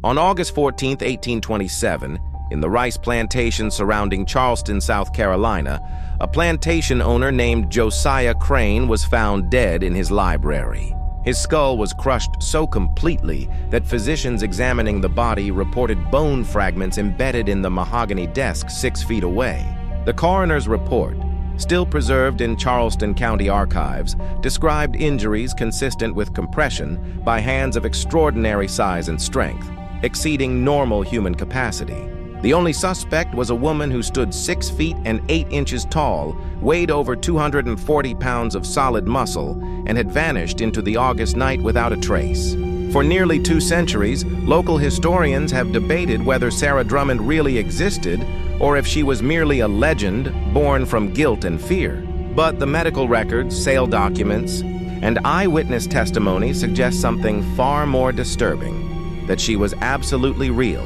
On August 14, 1827, in the rice plantation surrounding Charleston, South Carolina, a plantation owner named Josiah Crane was found dead in his library. His skull was crushed so completely that physicians examining the body reported bone fragments embedded in the mahogany desk 6 feet away. The coroner's report, still preserved in Charleston County archives, described injuries consistent with compression by hands of extraordinary size and strength, exceeding normal human capacity. The only suspect was a woman who stood 6 feet and 8 inches tall, weighed over 240 pounds of solid muscle, and had vanished into the August night without a trace. For nearly 2 centuries, local historians have debated whether Sarah Drummond really existed or if she was merely a legend born from guilt and fear. But the medical records, sale documents, and eyewitness testimony suggest something far more disturbing: that she was absolutely real,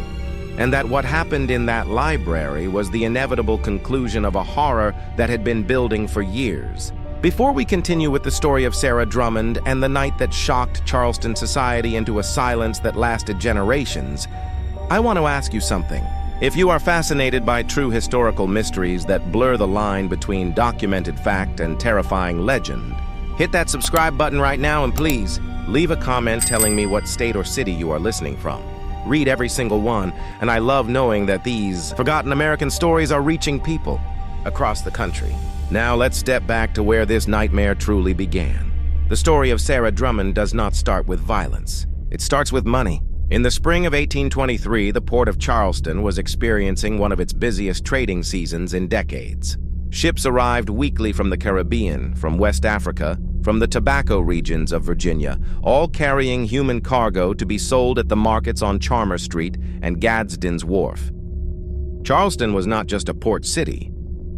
and that what happened in that library was the inevitable conclusion of a horror that had been building for years. Before we continue with the story of Sarah Drummond and the night that shocked Charleston society into a silence that lasted generations, I want to ask you something. If you are fascinated by true historical mysteries that blur the line between documented fact and terrifying legend, hit that subscribe button right now and please leave a comment telling me what state or city you are listening from. Read every single one, and I love knowing that these forgotten American stories are reaching people across the country. Now let's step back to where this nightmare truly began. The story of Sarah Drummond does not start with violence. It starts with money. In the spring of 1823, the port of Charleston was experiencing one of its busiest trading seasons in decades. Ships arrived weekly from the Caribbean, from West Africa, from the tobacco regions of Virginia, all carrying human cargo to be sold at the markets on Charmer Street and Gadsden's Wharf. Charleston was not just a port city.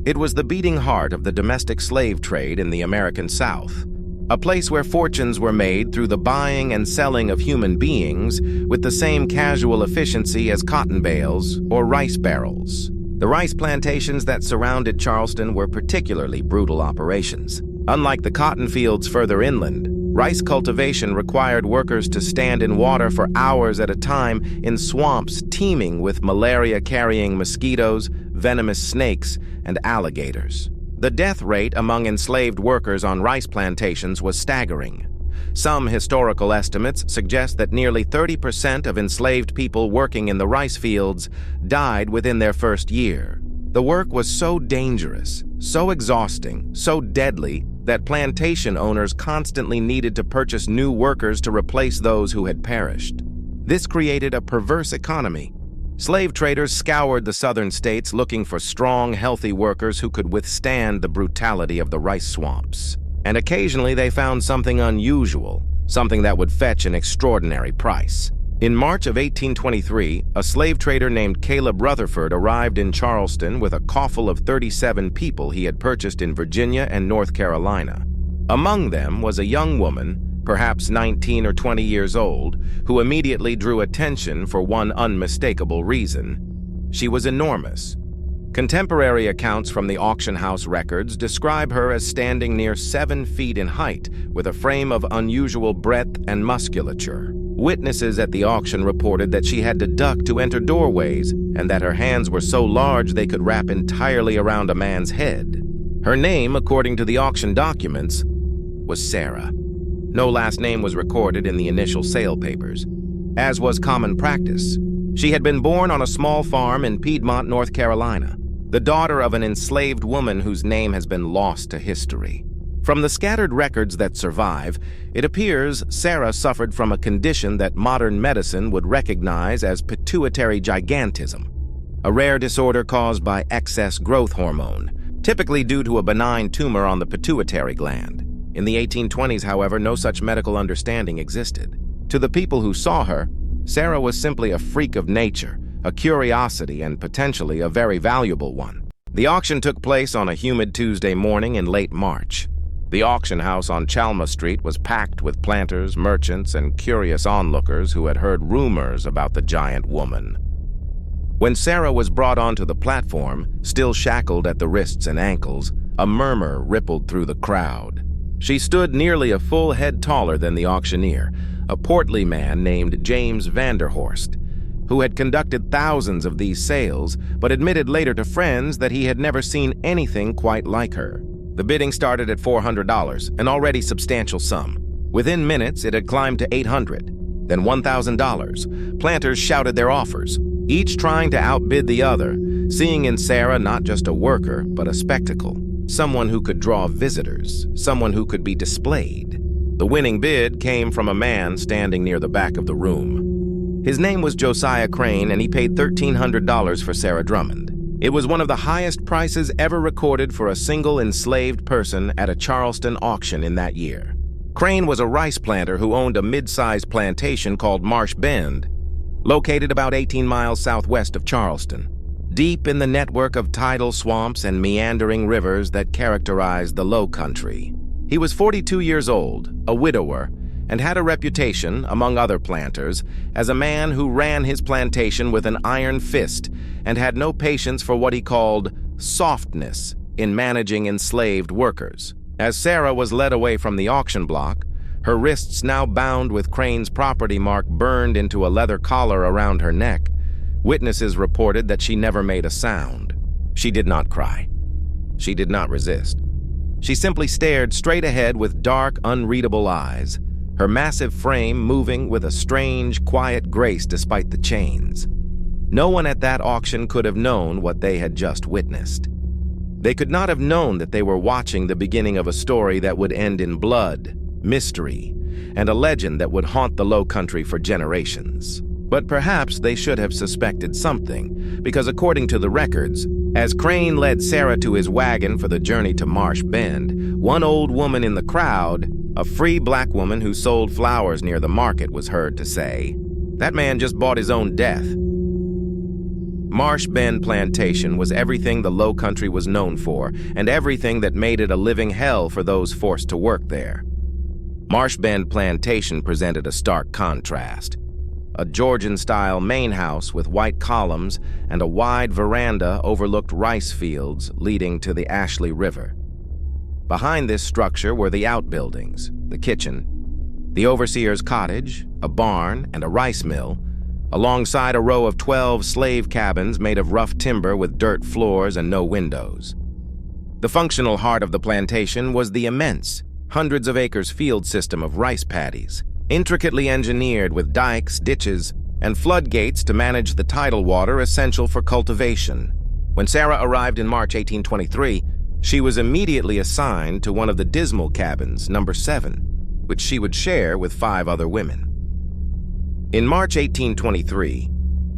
It was the beating heart of the domestic slave trade in the American South, a place where fortunes were made through the buying and selling of human beings with the same casual efficiency as cotton bales or rice barrels. The rice plantations that surrounded Charleston were particularly brutal operations. Unlike the cotton fields further inland, rice cultivation required workers to stand in water for hours at a time in swamps teeming with malaria-carrying mosquitoes, venomous snakes, and alligators. The death rate among enslaved workers on rice plantations was staggering. Some historical estimates suggest that nearly 30% of enslaved people working in the rice fields died within their first year. The work was so dangerous, so exhausting, so deadly that plantation owners constantly needed to purchase new workers to replace those who had perished. This created a perverse economy. Slave traders scoured the southern states looking for strong, healthy workers who could withstand the brutality of the rice swamps. And occasionally they found something unusual, something that would fetch an extraordinary price. In March of 1823, a slave trader named Caleb Rutherford arrived in Charleston with a coffle of 37 people he had purchased in Virginia and North Carolina. Among them was a young woman, perhaps 19 or 20 years old, who immediately drew attention for one unmistakable reason. She was enormous. Contemporary accounts from the auction house records describe her as standing near 7 feet in height, with a frame of unusual breadth and musculature. Witnesses at the auction reported that she had to duck to enter doorways, and that her hands were so large they could wrap entirely around a man's head. Her name, according to the auction documents, was Sarah. No last name was recorded in the initial sale papers, as was common practice. She had been born on a small farm in Piedmont, North Carolina, the daughter of an enslaved woman whose name has been lost to history. From the scattered records that survive, it appears Sarah suffered from a condition that modern medicine would recognize as pituitary gigantism, a rare disorder caused by excess growth hormone, typically due to a benign tumor on the pituitary gland. In the 1820s, however, no such medical understanding existed. To the people who saw her, Sarah was simply a freak of nature, a curiosity, and potentially a very valuable one. The auction took place on a humid Tuesday morning in late March. The auction house on Chalmers Street was packed with planters, merchants, and curious onlookers who had heard rumors about the giant woman. When Sarah was brought onto the platform, still shackled at the wrists and ankles, a murmur rippled through the crowd. She stood nearly a full head taller than the auctioneer, a portly man named James Vanderhorst. who had conducted thousands of these sales, but admitted later to friends that he had never seen anything quite like her. The bidding started at $400, an already substantial sum. Within minutes, it had climbed to $800, then $1,000. Planters shouted their offers, each trying to outbid the other, seeing in Sarah not just a worker, but a spectacle, someone who could draw visitors, someone who could be displayed. The winning bid came from a man standing near the back of the room. His name was Josiah Crane, and he paid $1,300 for Sarah Drummond. It was one of the highest prices ever recorded for a single enslaved person at a Charleston auction in that year. Crane was a rice planter who owned a mid-sized plantation called Marsh Bend, located about 18 miles southwest of Charleston, deep in the network of tidal swamps and meandering rivers that characterized the Low Country. He was 42 years old, a widower, and had a reputation, among other planters, as a man who ran his plantation with an iron fist and had no patience for what he called softness in managing enslaved workers. As Sarah was led away from the auction block, her wrists now bound with Crane's property mark burned into a leather collar around her neck, witnesses reported that she never made a sound. She did not cry. She did not resist. She simply stared straight ahead with dark, unreadable eyes, her massive frame moving with a strange, quiet grace despite the chains. No one at that auction could have known what they had just witnessed. They could not have known that they were watching the beginning of a story that would end in blood, mystery, and a legend that would haunt the Low Country for generations. But perhaps they should have suspected something, because according to the records, as Crane led Sarah to his wagon for the journey to Marsh Bend, one old woman in the crowd, a free black woman who sold flowers near the market, was heard to say, "That man just bought his own death." Marsh Bend Plantation was everything the Low Country was known for, and everything that made it a living hell for those forced to work there. Marsh Bend Plantation presented a stark contrast. A Georgian-style main house with white columns and a wide veranda overlooked rice fields leading to the Ashley River. Behind this structure were the outbuildings, the kitchen, the overseer's cottage, a barn, and a rice mill, alongside a row of 12 slave cabins made of rough timber with dirt floors and no windows. The functional heart of the plantation was the immense, hundreds of acres field system of rice paddies, intricately engineered with dikes, ditches, and floodgates to manage the tidal water essential for cultivation. When Sarah arrived in March 1823, she was immediately assigned to one of the dismal cabins, number 7, which she would share with 5 other women. In March 1823,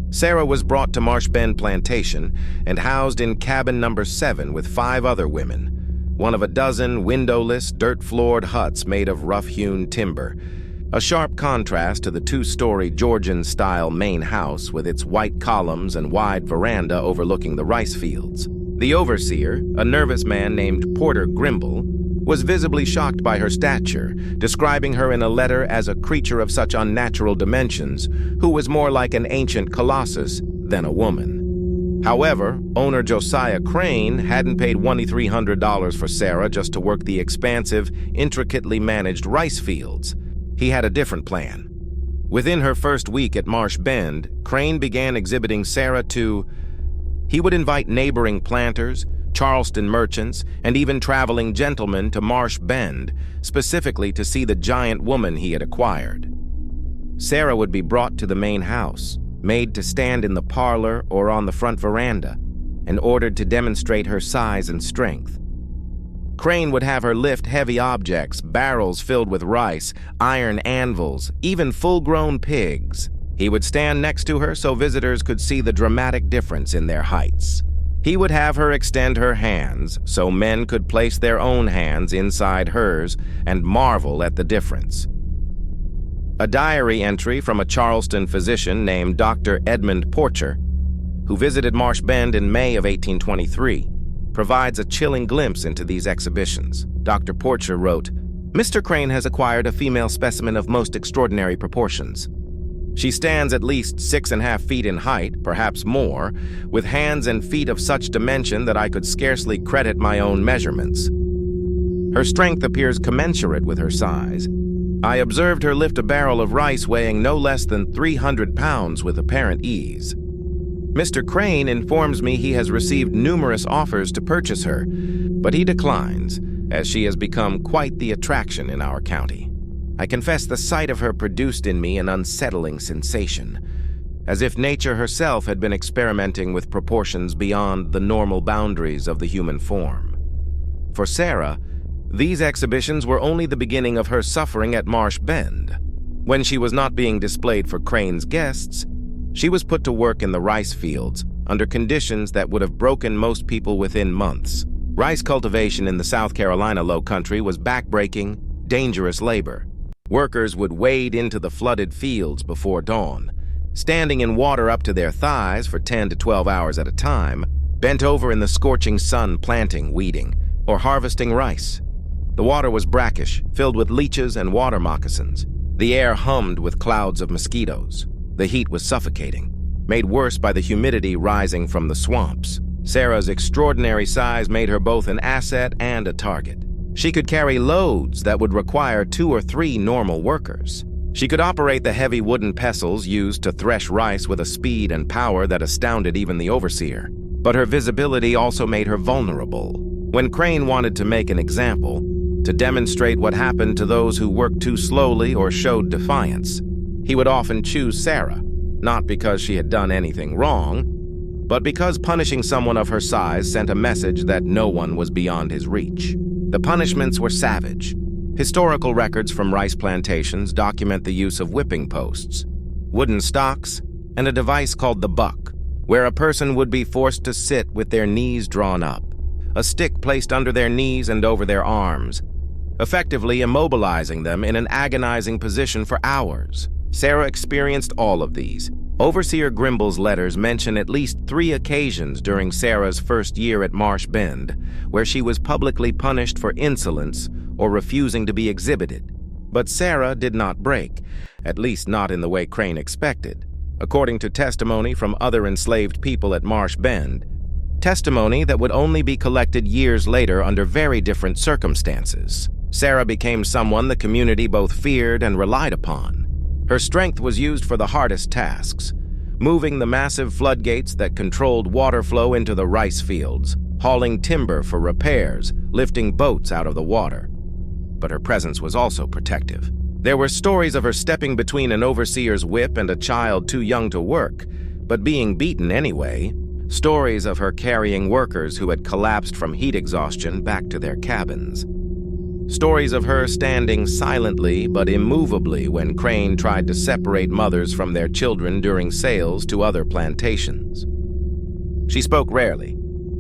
Sarah was brought to Marsh Bend Plantation and housed in cabin number 7 with 5 other women, one of a dozen windowless, dirt-floored huts made of rough-hewn timber, a sharp contrast to the 2-story Georgian-style main house with its white columns and wide veranda overlooking the rice fields. The overseer, a nervous man named Porter Grimble, was visibly shocked by her stature, describing her in a letter as a creature of such unnatural dimensions, who was more like an ancient colossus than a woman. However, owner Josiah Crane hadn't paid $2,300 for Sarah just to work the expansive, intricately managed rice fields. He had a different plan. Within her first week at Marsh Bend, Crane began exhibiting Sarah to... He would invite neighboring planters, Charleston merchants, and even traveling gentlemen to Marsh Bend, specifically to see the giant woman he had acquired. Sarah would be brought to the main house, made to stand in the parlor or on the front veranda, and ordered to demonstrate her size and strength. Crane would have her lift heavy objects, barrels filled with rice, iron anvils, even full-grown pigs. He would stand next to her so visitors could see the dramatic difference in their heights. He would have her extend her hands so men could place their own hands inside hers and marvel at the difference. A diary entry from a Charleston physician named Dr. Edmund Porcher, who visited Marsh Bend in May of 1823, provides a chilling glimpse into these exhibitions. Dr. Porcher wrote, "Mr. Crane has acquired a female specimen of most extraordinary proportions. She stands at least 6.5 feet in height, perhaps more, with hands and feet of such dimension that I could scarcely credit my own measurements. Her strength appears commensurate with her size, I observed her lift a barrel of rice weighing no less than 300 pounds with apparent ease. Mr. Crane informs me he has received numerous offers to purchase her, but he declines, as she has become quite the attraction in our county. I confess the sight of her produced in me an unsettling sensation, as if nature herself had been experimenting with proportions beyond the normal boundaries of the human form. For Sarah, these exhibitions were only the beginning of her suffering at Marsh Bend. When she was not being displayed for Crane's guests, she was put to work in the rice fields under conditions that would have broken most people within months. Rice cultivation in the South Carolina Low Country was backbreaking, dangerous labor. Workers would wade into the flooded fields before dawn, standing in water up to their thighs for 10 to 12 hours at a time, bent over in the scorching sun planting, weeding, or harvesting rice. The water was brackish, filled with leeches and water moccasins. The air hummed with clouds of mosquitoes. The heat was suffocating, made worse by the humidity rising from the swamps. Sarah's extraordinary size made her both an asset and a target. She could carry loads that would require 2 or 3 normal workers. She could operate the heavy wooden pestles used to thresh rice with a speed and power that astounded even the overseer. But her visibility also made her vulnerable. When Crane wanted to make an example, to demonstrate what happened to those who worked too slowly or showed defiance, he would often choose Sarah, not because she had done anything wrong, but because punishing someone of her size sent a message that no one was beyond his reach. The punishments were savage. Historical records from rice plantations document the use of whipping posts, wooden stocks, and a device called the buck, where a person would be forced to sit with their knees drawn up, a stick placed under their knees and over their arms, effectively immobilizing them in an agonizing position for hours. Sarah experienced all of these. Overseer Grimble's letters mention at least 3 occasions during Sarah's first year at Marsh Bend where she was publicly punished for insolence or refusing to be exhibited. But Sarah did not break, at least not in the way Crane expected. According to testimony from other enslaved people at Marsh Bend, testimony that would only be collected years later under very different circumstances, Sarah became someone the community both feared and relied upon. Her strength was used for the hardest tasks, moving the massive floodgates that controlled water flow into the rice fields, hauling timber for repairs, lifting boats out of the water. But her presence was also protective. There were stories of her stepping between an overseer's whip and a child too young to work, but being beaten anyway. Stories of her carrying workers who had collapsed from heat exhaustion back to their cabins. Stories of her standing silently but immovably when Crane tried to separate mothers from their children during sales to other plantations. She spoke rarely.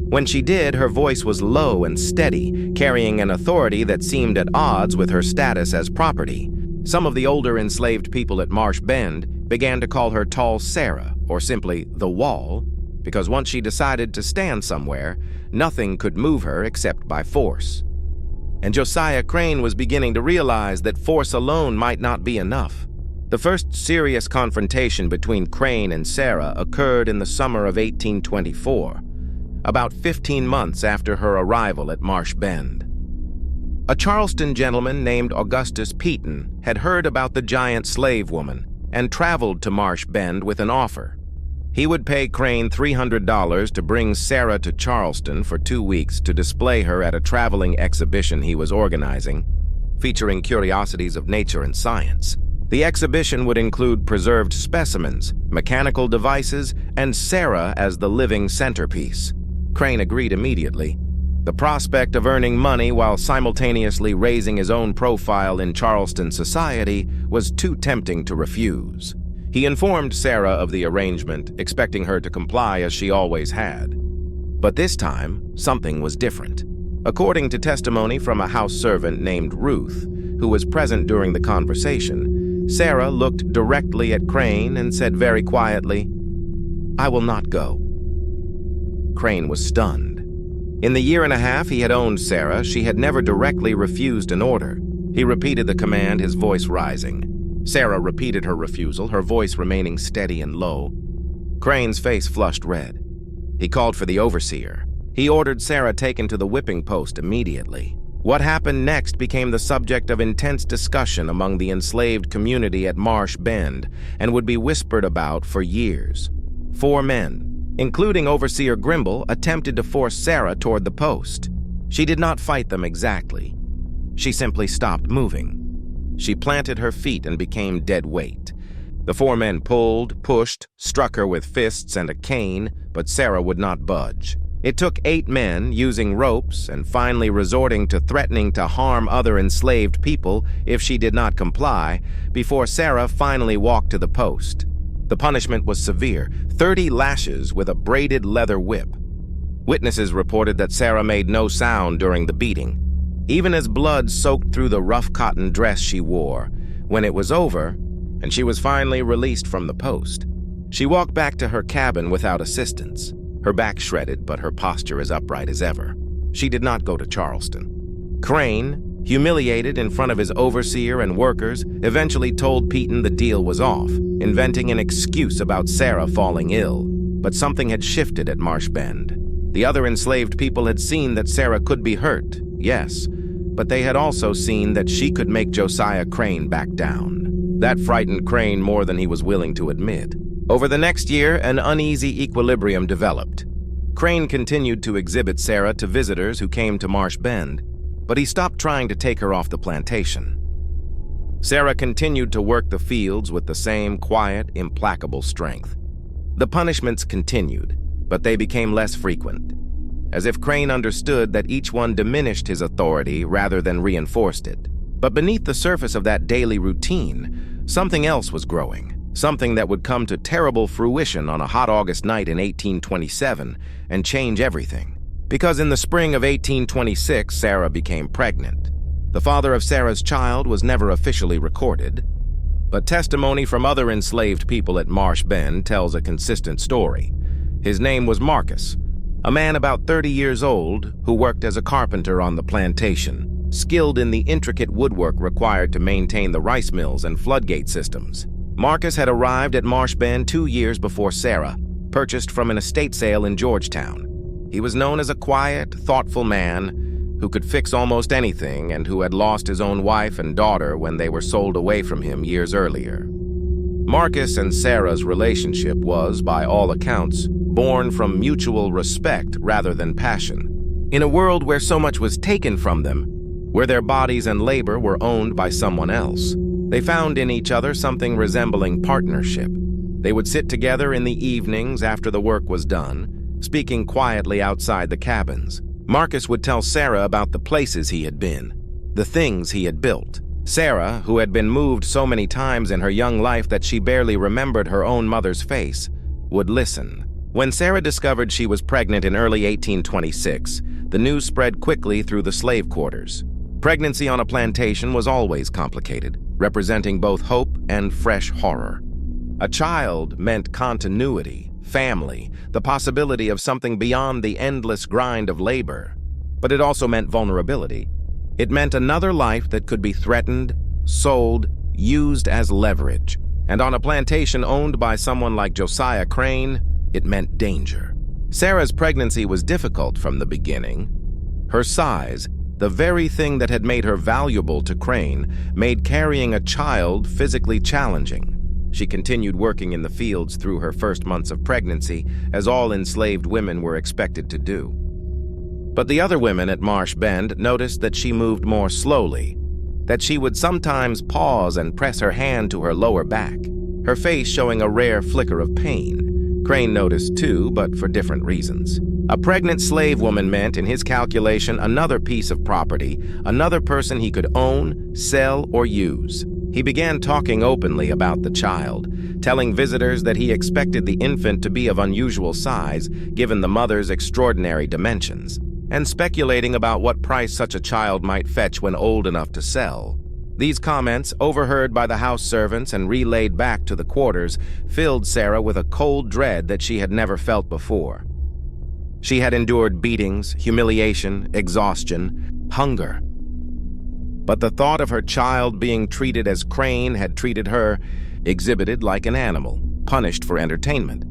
When she did, her voice was low and steady, carrying an authority that seemed at odds with her status as property. Some of the older enslaved people at Marsh Bend began to call her Tall Sarah, or simply the Wall, because once she decided to stand somewhere, nothing could move her except by force. And Josiah Crane was beginning to realize that force alone might not be enough. The first serious confrontation between Crane and Sarah occurred in the summer of 1824, about 15 months after her arrival at Marsh Bend. A Charleston gentleman named Augustus Peaton had heard about the giant slave woman and traveled to Marsh Bend with an offer. He would pay Crane $300 to bring Sarah to Charleston for 2 weeks to display her at a traveling exhibition he was organizing, featuring curiosities of nature and science. The exhibition would include preserved specimens, mechanical devices, and Sarah as the living centerpiece. Crane agreed immediately. The prospect of earning money while simultaneously raising his own profile in Charleston society was too tempting to refuse. He informed Sarah of the arrangement, expecting her to comply as she always had. But this time, something was different. According to testimony from a house servant named Ruth, who was present during the conversation, Sarah looked directly at Crane and said very quietly, "I will not go." Crane was stunned. In the year and a half he had owned Sarah, she had never directly refused an order. He repeated the command, his voice rising. Sarah repeated her refusal, her voice remaining steady and low. Crane's face flushed red. He called for the overseer. He ordered Sarah taken to the whipping post immediately. What happened next became the subject of intense discussion among the enslaved community at Marsh Bend and would be whispered about for years. 4 men, including Overseer Grimble, attempted to force Sarah toward the post. She did not fight them exactly. She simply stopped moving. She planted her feet and became dead weight. The 4 men pulled, pushed, struck her with fists and a cane, but Sarah would not budge. It took 8 men, using ropes and finally resorting to threatening to harm other enslaved people if she did not comply, before Sarah finally walked to the post. The punishment was severe, 30 lashes with a braided leather whip. Witnesses reported that Sarah made no sound during the beating, even as blood soaked through the rough cotton dress she wore. When it was over, and she was finally released from the post, she walked back to her cabin without assistance. Her back shredded, but her posture as upright as ever. She did not go to Charleston. Crane, humiliated in front of his overseer and workers, eventually told Peyton the deal was off, inventing an excuse about Sarah falling ill. But something had shifted at Marsh Bend. The other enslaved people had seen that Sarah could be hurt, yes, but they had also seen that she could make Josiah Crane back down. That frightened Crane more than he was willing to admit. Over the next year, an uneasy equilibrium developed. Crane continued to exhibit Sarah to visitors who came to Marsh Bend, but he stopped trying to take her off the plantation. Sarah continued to work the fields with the same quiet, implacable strength. The punishments continued, but they became less frequent, as if Crane understood that each one diminished his authority rather than reinforced it. But beneath the surface of that daily routine, something else was growing. Something that would come to terrible fruition on a hot August night in 1827 and change everything. Because in the spring of 1826, Sarah became pregnant. The father of Sarah's child was never officially recorded, but testimony from other enslaved people at Marsh Bend tells a consistent story. His name was Marcus, a man about 30 years old who worked as a carpenter on the plantation, skilled in the intricate woodwork required to maintain the rice mills and floodgate systems. Marcus had arrived at Marsh Bend 2 years before Sarah, purchased from an estate sale in Georgetown. He was known as a quiet, thoughtful man who could fix almost anything and who had lost his own wife and daughter when they were sold away from him years earlier. Marcus and Sarah's relationship was, by all accounts, born from mutual respect rather than passion. In a world where so much was taken from them, where their bodies and labor were owned by someone else, they found in each other something resembling partnership. They would sit together in the evenings after the work was done, speaking quietly outside the cabins. Marcus would tell Sarah about the places he had been, the things he had built. Sarah, who had been moved so many times in her young life that she barely remembered her own mother's face, would listen. When Sarah discovered she was pregnant in early 1826, the news spread quickly through the slave quarters. Pregnancy on a plantation was always complicated, representing both hope and fresh horror. A child meant continuity, family, the possibility of something beyond the endless grind of labor. But it also meant vulnerability. It meant another life that could be threatened, sold, used as leverage. And on a plantation owned by someone like Josiah Crane, it meant danger. Sarah's pregnancy was difficult from the beginning. Her size, the very thing that had made her valuable to Crane, made carrying a child physically challenging. She continued working in the fields through her first months of pregnancy, as all enslaved women were expected to do. But the other women at Marsh Bend noticed that she moved more slowly, that she would sometimes pause and press her hand to her lower back, her face showing a rare flicker of pain. Crane noticed too, but for different reasons. A pregnant slave woman meant, in his calculation, another piece of property, another person he could own, sell, or use. He began talking openly about the child, telling visitors that he expected the infant to be of unusual size, given the mother's extraordinary dimensions, and speculating about what price such a child might fetch when old enough to sell. These comments, overheard by the house servants and relayed back to the quarters, filled Sarah with a cold dread that she had never felt before. She had endured beatings, humiliation, exhaustion, hunger. But the thought of her child being treated as Crane had treated her, exhibited like an animal, punished for entertainment,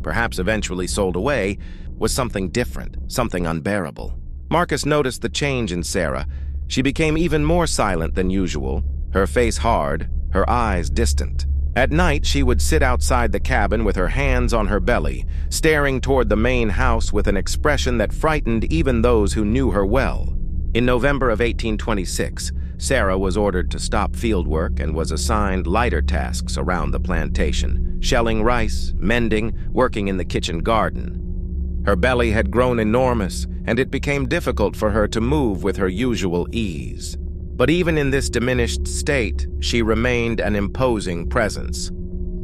perhaps eventually sold away, was something different, something unbearable. Marcus noticed the change in Sarah. She became even more silent than usual, her face hard, her eyes distant. At night, she would sit outside the cabin with her hands on her belly, staring toward the main house with an expression that frightened even those who knew her well. In November of 1826, Sarah was ordered to stop field work and was assigned lighter tasks around the plantation, shelling rice, mending, working in the kitchen garden. Her belly had grown enormous, and it became difficult for her to move with her usual ease. But even in this diminished state, she remained an imposing presence.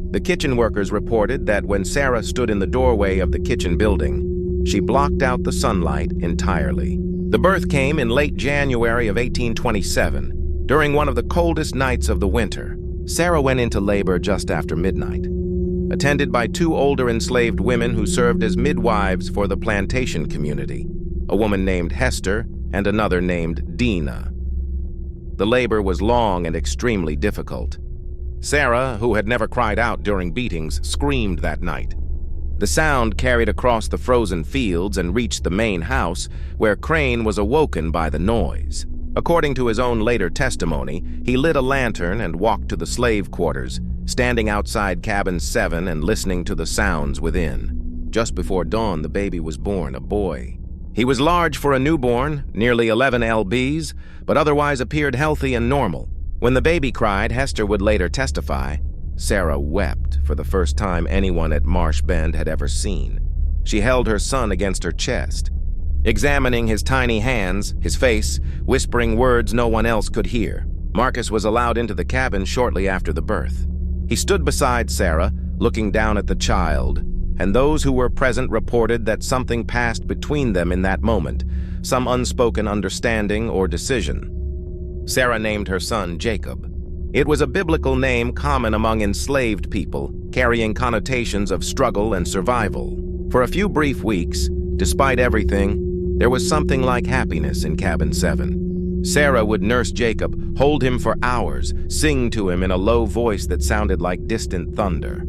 The kitchen workers reported that when Sarah stood in the doorway of the kitchen building, she blocked out the sunlight entirely. The birth came in late January of 1827, during one of the coldest nights of the winter. Sarah went into labor just after midnight, attended by 2 older enslaved women who served as midwives for the plantation community, a woman named Hester and another named Dina. The labor was long and extremely difficult. Sarah, who had never cried out during beatings, screamed that night. The sound carried across the frozen fields and reached the main house, where Crane was awoken by the noise. According to his own later testimony, he lit a lantern and walked to the slave quarters, standing outside cabin 7 and listening to the sounds within. Just before dawn, the baby was born, a boy. He was large for a newborn, nearly 11 lbs, but otherwise appeared healthy and normal. When the baby cried, Hester would later testify, Sarah wept for the first time anyone at Marsh Bend had ever seen. She held her son against her chest, examining his tiny hands, his face, whispering words no one else could hear. Marcus was allowed into the cabin shortly after the birth. He stood beside Sarah, looking down at the child, and those who were present reported that something passed between them in that moment, some unspoken understanding or decision. Sarah named her son Jacob. It was a biblical name common among enslaved people, carrying connotations of struggle and survival. For a few brief weeks, despite everything, there was something like happiness in cabin 7. Sarah would nurse Jacob, hold him for hours, sing to him in a low voice that sounded like distant thunder.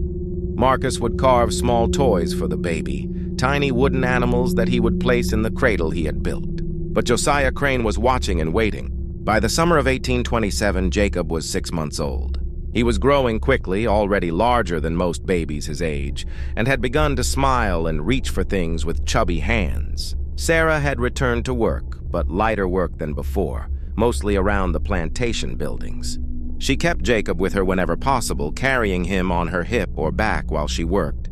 Marcus would carve small toys for the baby, tiny wooden animals that he would place in the cradle he had built. But Josiah Crane was watching and waiting. By the summer of 1827, Jacob was 6 months old. He was growing quickly, already larger than most babies his age, and had begun to smile and reach for things with chubby hands. Sarah had returned to work, but lighter work than before, mostly around the plantation buildings. She kept Jacob with her whenever possible, carrying him on her hip or back while she worked,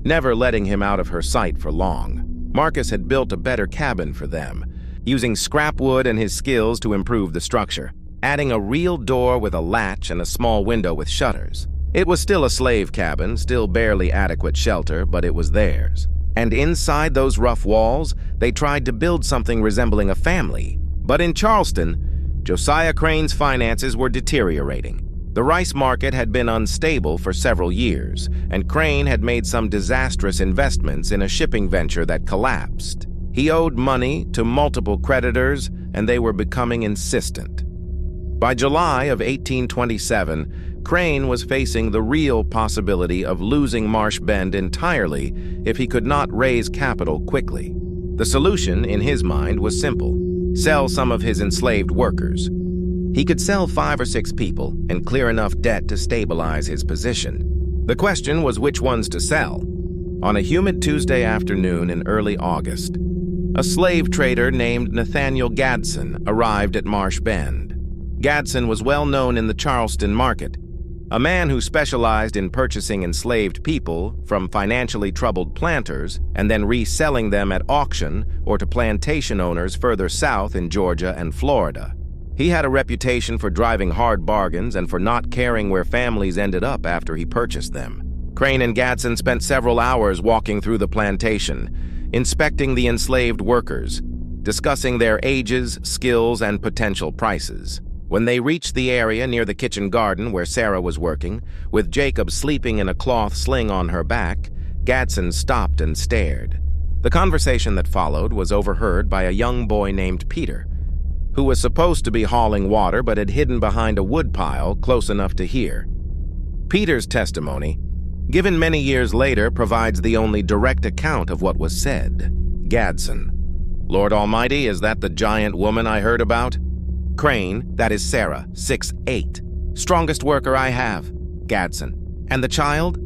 never letting him out of her sight for long. Marcus had built a better cabin for them, using scrap wood and his skills to improve the structure, adding a real door with a latch and a small window with shutters. It was still a slave cabin, still barely adequate shelter, but it was theirs. And inside those rough walls, they tried to build something resembling a family. But in Charleston, Josiah Crane's finances were deteriorating. The rice market had been unstable for several years, and Crane had made some disastrous investments in a shipping venture that collapsed. He owed money to multiple creditors, and they were becoming insistent. By July of 1827, Crane was facing the real possibility of losing Marsh Bend entirely if he could not raise capital quickly. The solution, in his mind, was simple: sell some of his enslaved workers. He could sell 5 or 6 people and clear enough debt to stabilize his position. The question was which ones to sell. On a humid Tuesday afternoon in early August, a slave trader named Nathaniel Gadsden arrived at Marsh Bend. Gadsden was well known in the Charleston market, a man who specialized in purchasing enslaved people from financially troubled planters and then reselling them at auction or to plantation owners further south in Georgia and Florida. He had a reputation for driving hard bargains and for not caring where families ended up after he purchased them. Crane and Gadsden spent several hours walking through the plantation, inspecting the enslaved workers, discussing their ages, skills, and potential prices. When they reached the area near the kitchen garden where Sarah was working, with Jacob sleeping in a cloth sling on her back, Gadsden stopped and stared. The conversation that followed was overheard by a young boy named Peter, who was supposed to be hauling water but had hidden behind a woodpile close enough to hear. Peter's testimony, given many years later, provides the only direct account of what was said. Gadsden: "Lord Almighty, is that the giant woman I heard about?" Crane, that is Sarah, 6'8". Strongest worker I have. Gadsden. And the child?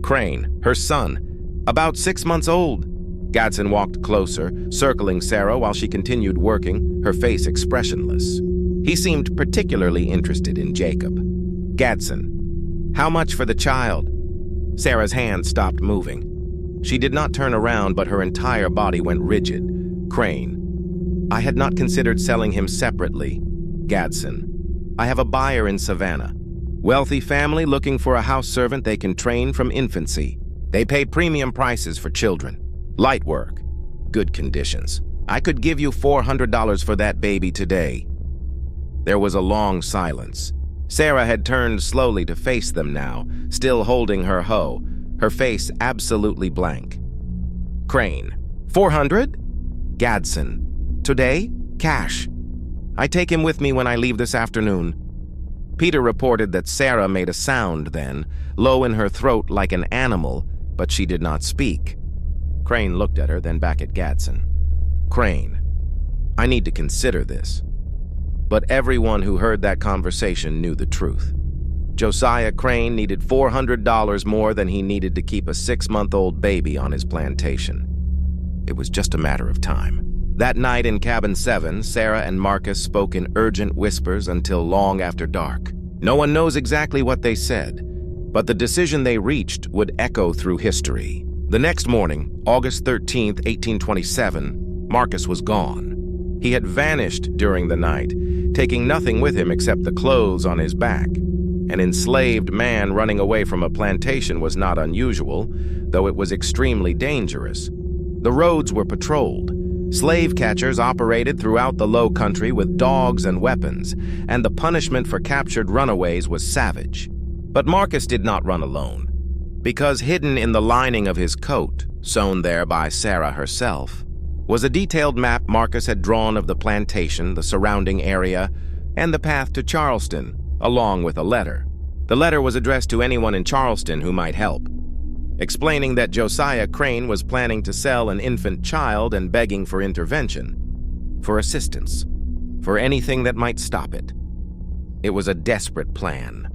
Crane, her son, about 6 months old. Gadsden walked closer, circling Sarah while she continued working, her face expressionless. He seemed particularly interested in Jacob. Gadsden, how much for the child? Sarah's hand stopped moving. She did not turn around, but her entire body went rigid. Crane, I had not considered selling him separately. Gadsden, I have a buyer in Savannah. Wealthy family looking for a house servant they can train from infancy. They pay premium prices for children. Light work. Good conditions. I could give you $400 for that baby today. There was a long silence. Sarah had turned slowly to face them now, still holding her hoe, her face absolutely blank. Crane, 400? Gadsden, today? Cash. I take him with me when I leave this afternoon. Peter reported that Sarah made a sound then, low in her throat like an animal, but she did not speak. Crane looked at her, then back at Gadsden. Crane, I need to consider this. But everyone who heard that conversation knew the truth. Josiah Crane needed $400 more than he needed to keep a 6-month-old baby on his plantation. It was just a matter of time. That night in Cabin 7, Sarah and Marcus spoke in urgent whispers until long after dark. No one knows exactly what they said, but the decision they reached would echo through history. The next morning, August 13, 1827, Marcus was gone. He had vanished during the night, taking nothing with him except the clothes on his back. An enslaved man running away from a plantation was not unusual, though it was extremely dangerous. The roads were patrolled. Slave catchers operated throughout the Low Country with dogs and weapons, and the punishment for captured runaways was savage. But Marcus did not run alone, because hidden in the lining of his coat, sewn there by Sarah herself, was a detailed map Marcus had drawn of the plantation, the surrounding area, and the path to Charleston, along with a letter. The letter was addressed to anyone in Charleston who might help, explaining that Josiah Crane was planning to sell an infant child and begging for intervention, for assistance, for anything that might stop it. It was a desperate plan,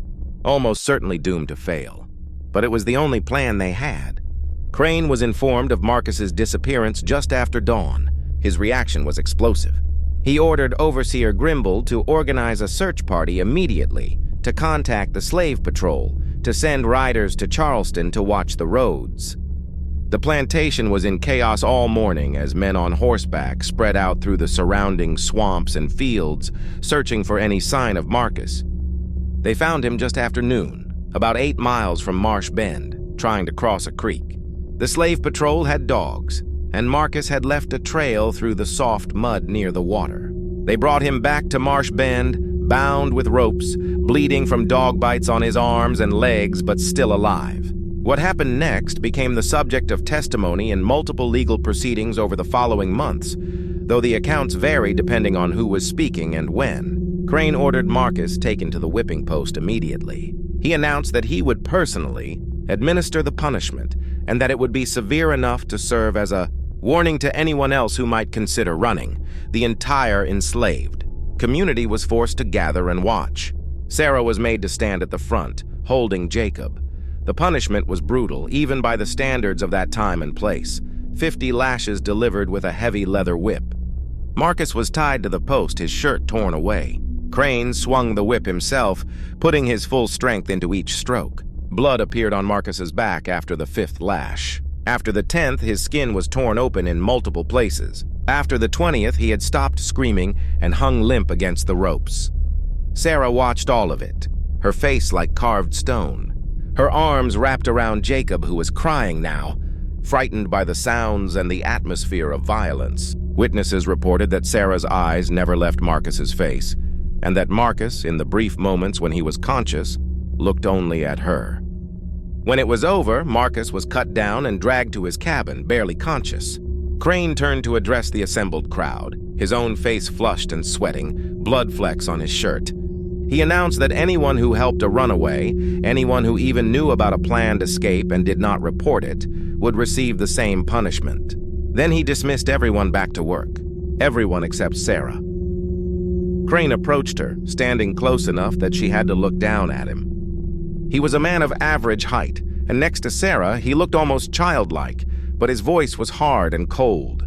almost certainly doomed to fail, but it was the only plan they had. Crane was informed of Marcus's disappearance just after dawn. His reaction was explosive. He ordered Overseer Grimble to organize a search party immediately, to contact the slave patrol, to send riders to Charleston to watch the roads. The plantation was in chaos all morning as men on horseback spread out through the surrounding swamps and fields, searching for any sign of Marcus. They found him just after noon, about 8 miles from Marsh Bend, trying to cross a creek. The slave patrol had dogs, and Marcus had left a trail through the soft mud near the water. They brought him back to Marsh Bend, bound with ropes, bleeding from dog bites on his arms and legs, but still alive. What happened next became the subject of testimony in multiple legal proceedings over the following months, though the accounts varied depending on who was speaking and when. Crane ordered Marcus taken to the whipping post immediately. He announced that he would personally administer the punishment, and that it would be severe enough to serve as a warning to anyone else who might consider running. The entire enslaved community was forced to gather and watch. Sarah was made to stand at the front, holding Jacob. The punishment was brutal, even by the standards of that time and place. 50 lashes delivered with a heavy leather whip. Marcus was tied to the post, his shirt torn away. Crane swung the whip himself, putting his full strength into each stroke. Blood appeared on Marcus's back after the 5th lash. After the 10th, his skin was torn open in multiple places. After the 20th, he had stopped screaming and hung limp against the ropes. Sarah watched all of it, her face like carved stone. Her arms wrapped around Jacob, who was crying now, frightened by the sounds and the atmosphere of violence. Witnesses reported that Sarah's eyes never left Marcus's face, and that Marcus, in the brief moments when he was conscious, looked only at her. When it was over, Marcus was cut down and dragged to his cabin, barely conscious. Crane turned to address the assembled crowd, his own face flushed and sweating, blood flecks on his shirt. He announced that anyone who helped a runaway, anyone who even knew about a planned escape and did not report it, would receive the same punishment. Then he dismissed everyone back to work, everyone except Sarah. Crane approached her, standing close enough that she had to look down at him. He was a man of average height, and next to Sarah, he looked almost childlike, but his voice was hard and cold.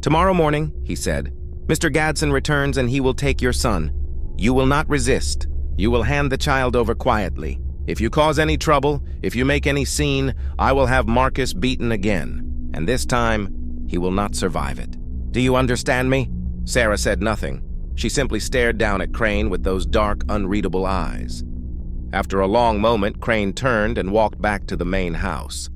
"Tomorrow morning," he said, "Mr. Gadsden returns and he will take your son. You will not resist. You will hand the child over quietly. If you cause any trouble, if you make any scene, I will have Marcus beaten again, and this time, he will not survive it. Do you understand me?" Sarah said nothing. She simply stared down at Crane with those dark, unreadable eyes. After a long moment, Crane turned and walked back to the main house.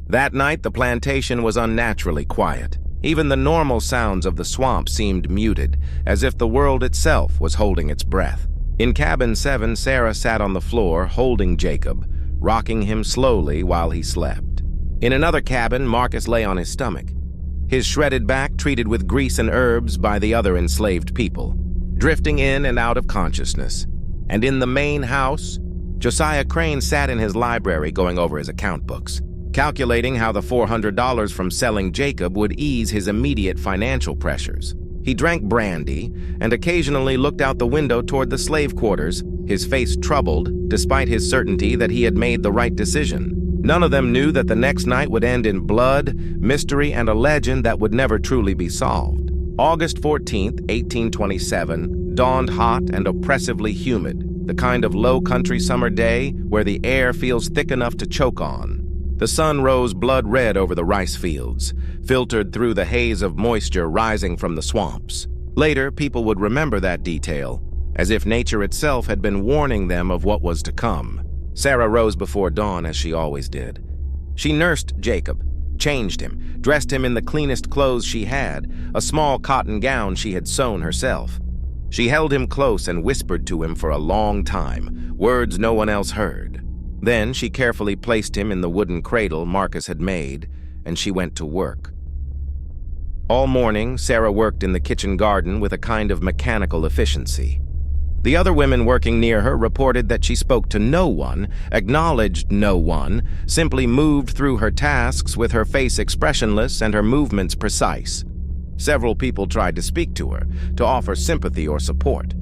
That night, the plantation was unnaturally quiet. Even the normal sounds of the swamp seemed muted, as if the world itself was holding its breath. In cabin 7, Sarah sat on the floor, holding Jacob, rocking him slowly while he slept. In another cabin, Marcus lay on his stomach, his shredded back treated with grease and herbs by the other enslaved people, drifting in and out of consciousness. And in the main house, Josiah Crane sat in his library going over his account books, calculating how the $400 from selling Jacob would ease his immediate financial pressures. He drank brandy and occasionally looked out the window toward the slave quarters, his face troubled, despite his certainty that he had made the right decision. None of them knew that the next night would end in blood, mystery, and a legend that would never truly be solved. August 14th, 1827, dawned hot and oppressively humid, the kind of low-country summer day where the air feels thick enough to choke on. The sun rose blood red over the rice fields, filtered through the haze of moisture rising from the swamps. Later, people would remember that detail, as if nature itself had been warning them of what was to come. Sarah rose before dawn, as she always did. She nursed Jacob, changed him, dressed him in the cleanest clothes she had, a small cotton gown she had sewn herself. She held him close and whispered to him for a long time, words no one else heard. Then she carefully placed him in the wooden cradle Marcus had made, and she went to work. All morning, Sarah worked in the kitchen garden with a kind of mechanical efficiency. The other women working near her reported that she spoke to no one, acknowledged no one, simply moved through her tasks with her face expressionless and her movements precise. Several people tried to speak to her, to offer sympathy or support,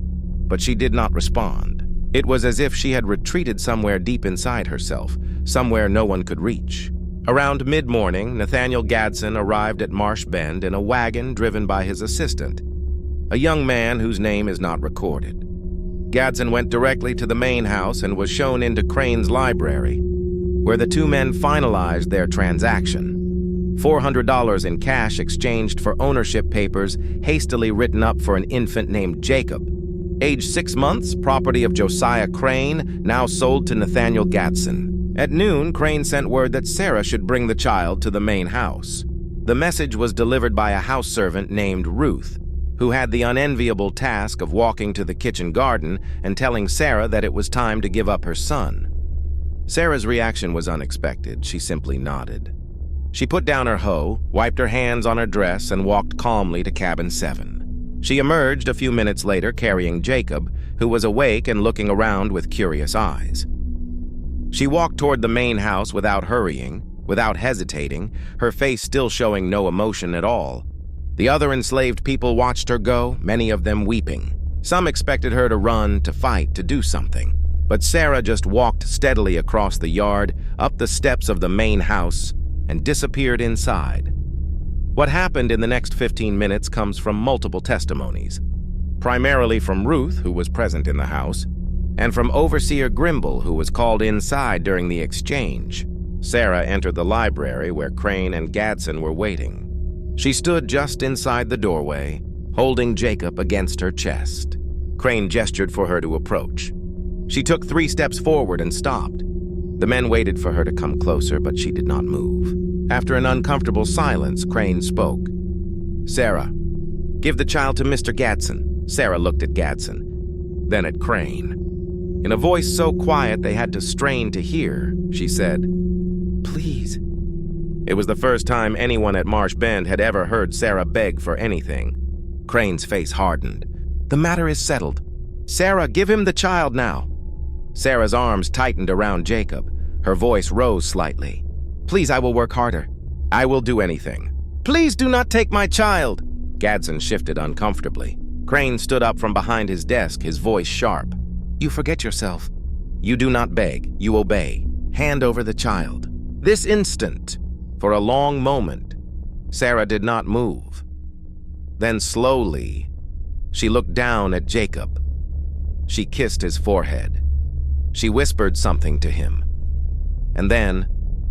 but she did not respond. It was as if she had retreated somewhere deep inside herself, somewhere no one could reach. Around mid-morning, Nathaniel Gadsden arrived at Marsh Bend in a wagon driven by his assistant, a young man whose name is not recorded. Gadsden went directly to the main house and was shown into Crane's library, where the two men finalized their transaction. $400 in cash exchanged for ownership papers hastily written up for an infant named Jacob. Age 6 months, property of Josiah Crane, now sold to Nathaniel Gadsden. At noon, Crane sent word that Sarah should bring the child to the main house. The message was delivered by a house servant named Ruth, who had the unenviable task of walking to the kitchen garden and telling Sarah that it was time to give up her son. Sarah's reaction was unexpected. She simply nodded. She put down her hoe, wiped her hands on her dress, and walked calmly to cabin 7. She emerged a few minutes later carrying Jacob, who was awake and looking around with curious eyes. She walked toward the main house without hurrying, without hesitating, her face still showing no emotion at all. The other enslaved people watched her go, many of them weeping. Some expected her to run, to fight, to do something. But Sarah just walked steadily across the yard, up the steps of the main house, and disappeared inside. What happened in the next 15 minutes comes from multiple testimonies, primarily from Ruth, who was present in the house, and from Overseer Grimble, who was called inside during the exchange. Sarah entered the library where Crane and Gadsden were waiting. She stood just inside the doorway, holding Jacob against her chest. Crane gestured for her to approach. She took 3 steps forward and stopped. The men waited for her to come closer, but she did not move. After an uncomfortable silence, Crane spoke. "Sarah, give the child to Mr. Gadsden." Sarah looked at Gadsden, then at Crane. In a voice so quiet they had to strain to hear, she said, "Please." It was the first time anyone at Marsh Bend had ever heard Sarah beg for anything. Crane's face hardened. "The matter is settled. Sarah, give him the child now." Sarah's arms tightened around Jacob. Her voice rose slightly. "Please, I will work harder. I will do anything." "Please do not take my child." Gadsden shifted uncomfortably. Crane stood up from behind his desk, his voice sharp. "You forget yourself. You do not beg, you obey. Hand over the child." This instant, for a long moment, Sarah did not move. Then slowly, she looked down at Jacob. She kissed his forehead. She whispered something to him. And then,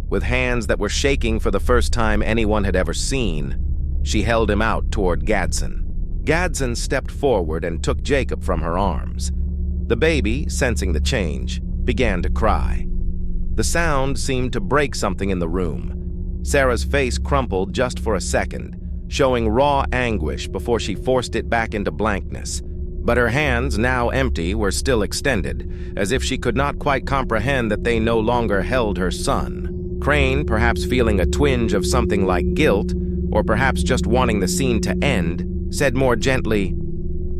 with hands that were shaking for the first time anyone had ever seen, she held him out toward Gadsden. Gadsden stepped forward and took Jacob from her arms. The baby, sensing the change, began to cry. The sound seemed to break something in the room. Sarah's face crumpled just for a second, showing raw anguish before she forced it back into blankness. But her hands, now empty, were still extended, as if she could not quite comprehend that they no longer held her son. Crane, perhaps feeling a twinge of something like guilt, or perhaps just wanting the scene to end, said more gently,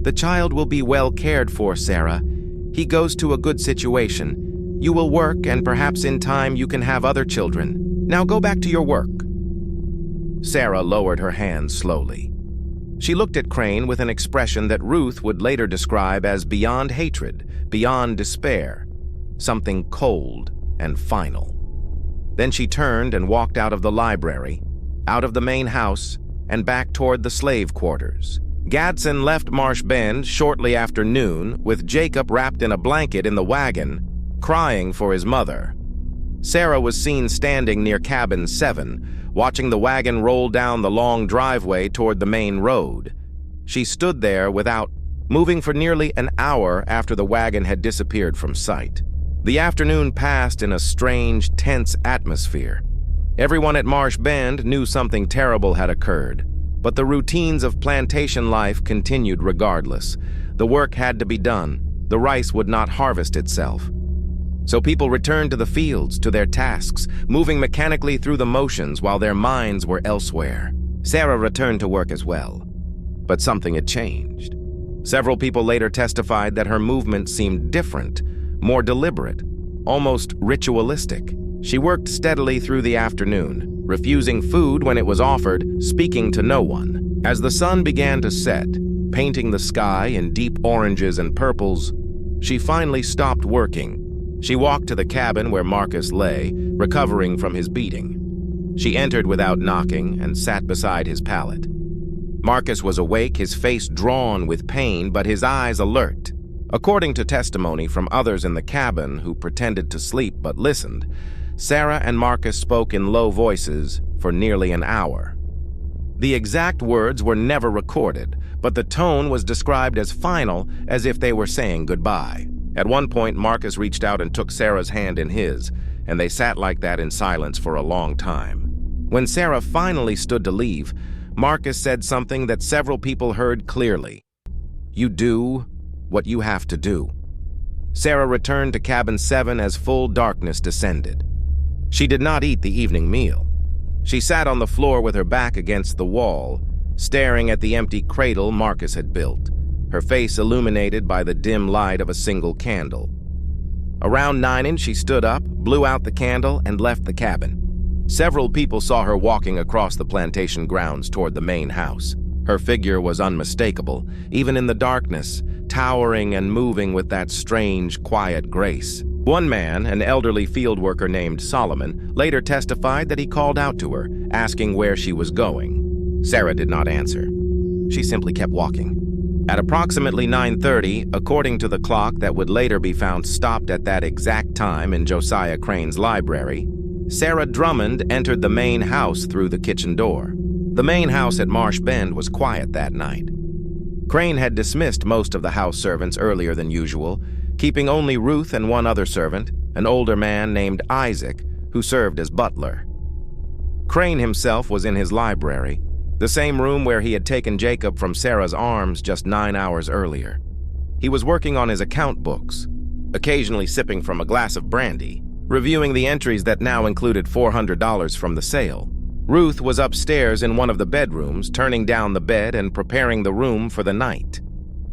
"The child will be well cared for, Sarah. He goes to a good situation. You will work, and perhaps in time you can have other children. Now go back to your work." Sarah lowered her hands slowly. She looked at Crane with an expression that Ruth would later describe as beyond hatred, beyond despair, something cold and final. Then she turned and walked out of the library, out of the main house, and back toward the slave quarters. Gadsden left Marsh Bend shortly after noon with Jacob wrapped in a blanket in the wagon, crying for his mother. Sarah was seen standing near Cabin 7, watching the wagon roll down the long driveway toward the main road. She stood there without moving for nearly an hour after the wagon had disappeared from sight. The afternoon passed in a strange, tense atmosphere. Everyone at Marsh Bend knew something terrible had occurred, but the routines of plantation life continued regardless. The work had to be done. The rice would not harvest itself. So people returned to the fields, to their tasks, moving mechanically through the motions while their minds were elsewhere. Sarah returned to work as well, but something had changed. Several people later testified that her movement seemed different, more deliberate, almost ritualistic. She worked steadily through the afternoon, refusing food when it was offered, speaking to no one. As the sun began to set, painting the sky in deep oranges and purples, she finally stopped working. She walked to the cabin where Marcus lay, recovering from his beating. She entered without knocking and sat beside his pallet. Marcus was awake, his face drawn with pain, but his eyes alert. According to testimony from others in the cabin who pretended to sleep but listened, Sarah and Marcus spoke in low voices for nearly an hour. The exact words were never recorded, but the tone was described as final, as if they were saying goodbye. At one point, Marcus reached out and took Sarah's hand in his, and they sat like that in silence for a long time. When Sarah finally stood to leave, Marcus said something that several people heard clearly. "You do what you have to do." Sarah returned to Cabin 7 as full darkness descended. She did not eat the evening meal. She sat on the floor with her back against the wall, staring at the empty cradle Marcus had built, her face illuminated by the dim light of a single candle. Around 9 she stood up, blew out the candle, and left the cabin. Several people saw her walking across the plantation grounds toward the main house. Her figure was unmistakable, even in the darkness, towering and moving with that strange, quiet grace. One man, an elderly field worker named Solomon, later testified that he called out to her, asking where she was going. Sarah did not answer. She simply kept walking. At approximately 9:30, according to the clock that would later be found stopped at that exact time in Josiah Crane's library, Sarah Drummond entered the main house through the kitchen door. The main house at Marsh Bend was quiet that night. Crane had dismissed most of the house servants earlier than usual, keeping only Ruth and one other servant, an older man named Isaac, who served as butler. Crane himself was in his library, the same room where he had taken Jacob from Sarah's arms just 9 hours earlier. He was working on his account books, occasionally sipping from a glass of brandy, reviewing the entries that now included $400 from the sale. Ruth was upstairs in one of the bedrooms, turning down the bed and preparing the room for the night.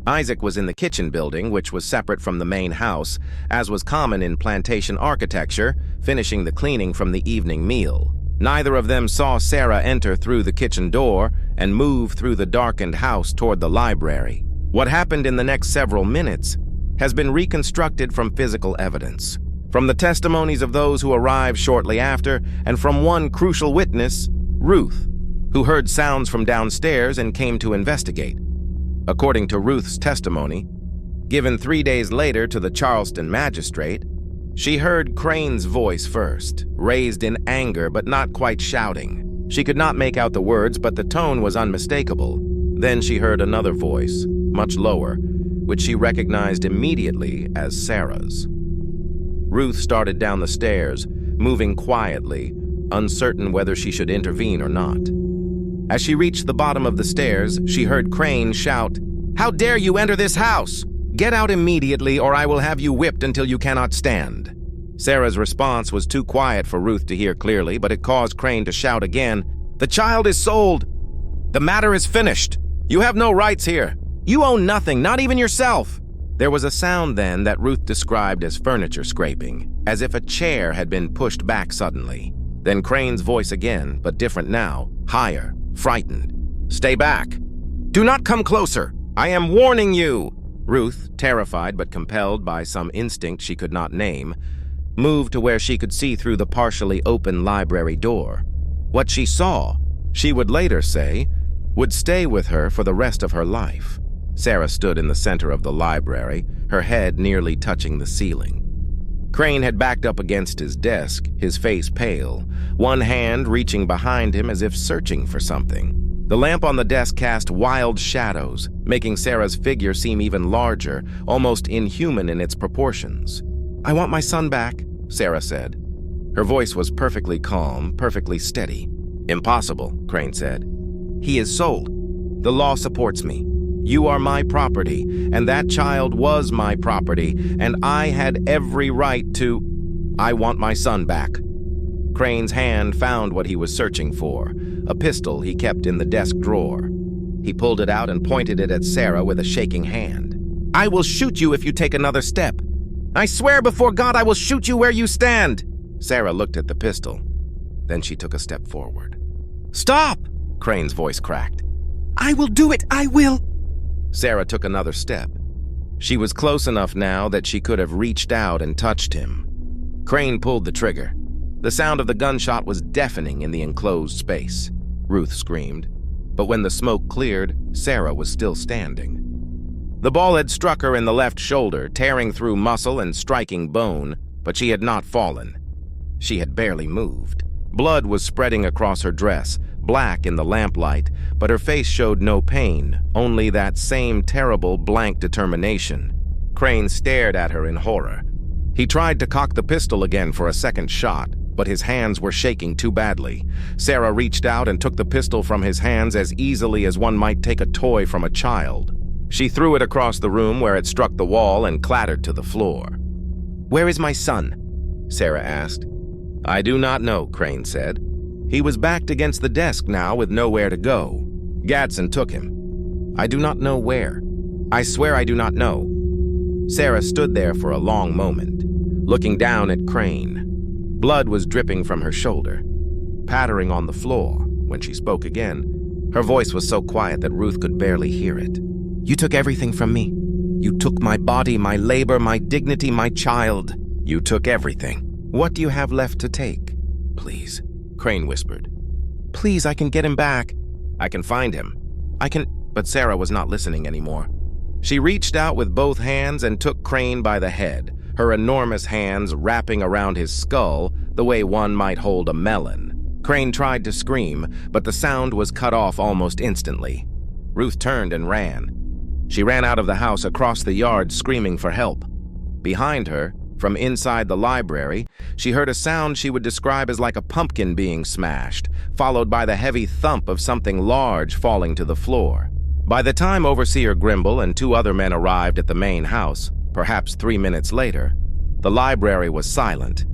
Isaac was in the kitchen building, which was separate from the main house, as was common in plantation architecture, finishing the cleaning from the evening meal. Neither of them saw Sarah enter through the kitchen door and move through the darkened house toward the library. What happened in the next several minutes has been reconstructed from physical evidence, from the testimonies of those who arrived shortly after, and from one crucial witness, Ruth, who heard sounds from downstairs and came to investigate. According to Ruth's testimony, given 3 days later to the Charleston magistrate, she heard Crane's voice first, raised in anger but not quite shouting. She could not make out the words, but the tone was unmistakable. Then she heard another voice, much lower, which she recognized immediately as Sarah's. Ruth started down the stairs, moving quietly, uncertain whether she should intervene or not. As she reached the bottom of the stairs, she heard Crane shout, "How dare you enter this house? Get out immediately, or I will have you whipped until you cannot stand." Sarah's response was too quiet for Ruth to hear clearly, but it caused Crane to shout again, "The child is sold. The matter is finished. You have no rights here. You own nothing, not even yourself." There was a sound then that Ruth described as furniture scraping, as if a chair had been pushed back suddenly. Then Crane's voice again, but different now, higher, frightened. "Stay back. Do not come closer. I am warning you." Ruth, terrified but compelled by some instinct she could not name, moved to where she could see through the partially open library door. What she saw, she would later say, would stay with her for the rest of her life. Sarah stood in the center of the library, her head nearly touching the ceiling. Crane had backed up against his desk, his face pale, one hand reaching behind him as if searching for something. The lamp on the desk cast wild shadows, making Sarah's figure seem even larger, almost inhuman in its proportions. "I want my son back," Sarah said. Her voice was perfectly calm, perfectly steady. "Impossible," Crane said. "He is sold. The law supports me. You are my property, and that child was my property, and I had every right to... I want my son back." Crane's hand found what he was searching for, a pistol he kept in the desk drawer. He pulled it out and pointed it at Sarah with a shaking hand. "I will shoot you if you take another step. I swear before God I will shoot you where you stand." Sarah looked at the pistol. Then she took a step forward. "Stop!" Crane's voice cracked. "I will do it, I will!" Sarah took another step. She was close enough now that she could have reached out and touched him. Crane pulled the trigger. The sound of the gunshot was deafening in the enclosed space. Ruth screamed. But when the smoke cleared, Sarah was still standing. The ball had struck her in the left shoulder, tearing through muscle and striking bone, but she had not fallen. She had barely moved. Blood was spreading across her dress, black in the lamplight, but her face showed no pain, only that same terrible blank determination. Crane stared at her in horror. He tried to cock the pistol again for a second shot, but his hands were shaking too badly. Sarah reached out and took the pistol from his hands as easily as one might take a toy from a child. She threw it across the room where it struck the wall and clattered to the floor. "Where is my son?" Sarah asked. "I do not know," Crane said. He was backed against the desk now with nowhere to go. Gadsden took him. "I do not know where. I swear I do not know." Sarah stood there for a long moment, looking down at Crane. Blood was dripping from her shoulder, pattering on the floor. When she spoke again, her voice was so quiet that Ruth could barely hear it. "You took everything from me. You took my body, my labor, my dignity, my child. You took everything. What do you have left to take?" "Please," Crane whispered. "Please, I can get him back. I can find him. I can..." But Sarah was not listening anymore. She reached out with both hands and took Crane by the head, her enormous hands wrapping around his skull the way one might hold a melon. Crane tried to scream, but the sound was cut off almost instantly. Ruth turned and ran. She ran out of the house across the yard screaming for help. Behind her, from inside the library, she heard a sound she would describe as like a pumpkin being smashed, followed by the heavy thump of something large falling to the floor. By the time Overseer Grimble and 2 other men arrived at the main house, perhaps 3 minutes later, the library was silent.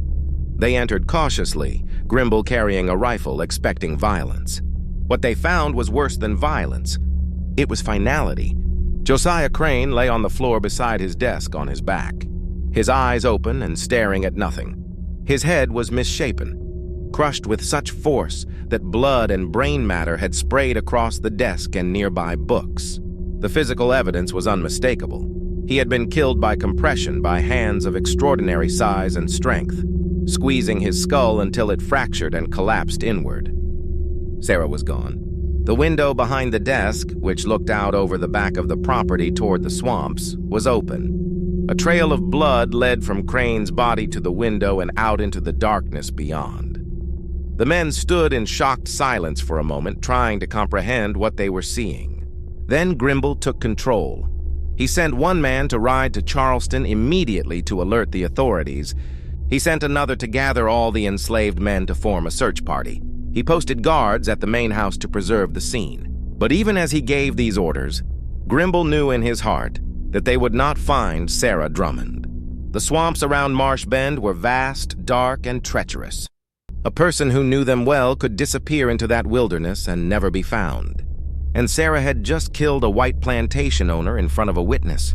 They entered cautiously, Grimble carrying a rifle, expecting violence. What they found was worse than violence. It was finality. Josiah Crane lay on the floor beside his desk on his back, his eyes open and staring at nothing. His head was misshapen, crushed with such force that blood and brain matter had sprayed across the desk and nearby books. The physical evidence was unmistakable. He had been killed by compression by hands of extraordinary size and strength, squeezing his skull until it fractured and collapsed inward. Sarah was gone. The window behind the desk, which looked out over the back of the property toward the swamps, was open. A trail of blood led from Crane's body to the window and out into the darkness beyond. The men stood in shocked silence for a moment, trying to comprehend what they were seeing. Then Grimble took control. He sent one man to ride to Charleston immediately to alert the authorities. He sent another to gather all the enslaved men to form a search party. He posted guards at the main house to preserve the scene. But even as he gave these orders, Grimble knew in his heart that they would not find Sarah Drummond. The swamps around Marsh Bend were vast, dark, and treacherous. A person who knew them well could disappear into that wilderness and never be found. And Sarah had just killed a white plantation owner in front of a witness.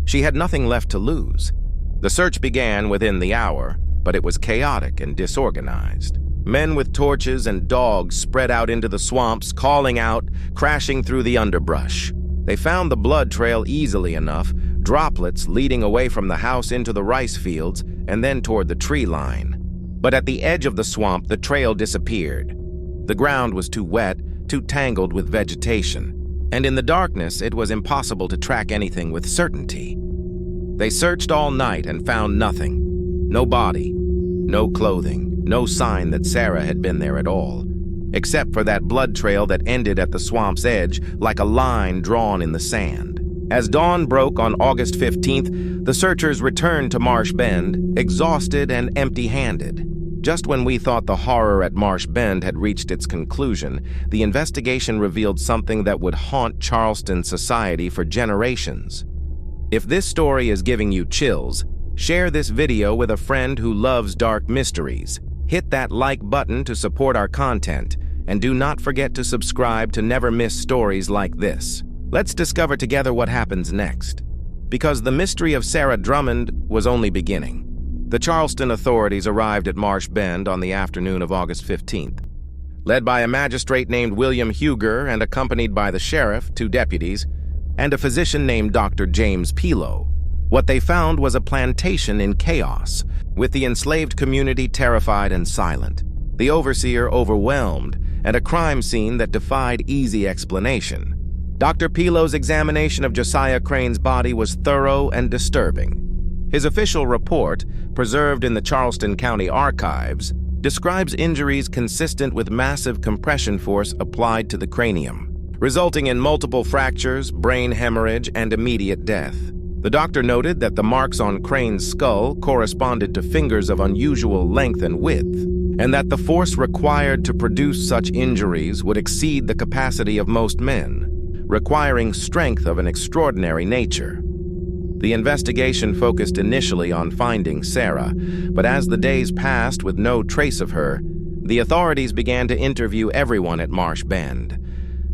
She had nothing left to lose. The search began within the hour, but it was chaotic and disorganized. Men with torches and dogs spread out into the swamps, calling out, crashing through the underbrush. They found the blood trail easily enough, droplets leading away from the house into the rice fields and then toward the tree line. But at the edge of the swamp, the trail disappeared. The ground was too wet, too tangled with vegetation, and in the darkness it was impossible to track anything with certainty. They searched all night and found nothing. No body, no clothing, no sign that Sarah had been there at all, except for that blood trail that ended at the swamp's edge like a line drawn in the sand. As dawn broke on August 15th, the searchers returned to Marsh Bend, exhausted and empty-handed. Just when we thought the horror at Marsh Bend had reached its conclusion, the investigation revealed something that would haunt Charleston society for generations. If this story is giving you chills, share this video with a friend who loves dark mysteries. Hit that like button to support our content, and do not forget to subscribe to never miss stories like this. Let's discover together what happens next. Because the mystery of Sarah Drummond was only beginning. The Charleston authorities arrived at Marsh Bend on the afternoon of August 15th. Led by a magistrate named William Huger and accompanied by the sheriff, 2 deputies, and a physician named Dr. James Pilo. What they found was a plantation in chaos, with the enslaved community terrified and silent, the overseer overwhelmed, and a crime scene that defied easy explanation. Dr. Pilo's examination of Josiah Crane's body was thorough and disturbing. His official report, preserved in the Charleston County Archives, describes injuries consistent with massive compression force applied to the cranium, resulting in multiple fractures, brain hemorrhage, and immediate death. The doctor noted that the marks on Crane's skull corresponded to fingers of unusual length and width, and that the force required to produce such injuries would exceed the capacity of most men, requiring strength of an extraordinary nature. The investigation focused initially on finding Sarah, but as the days passed with no trace of her, the authorities began to interview everyone at Marsh Bend.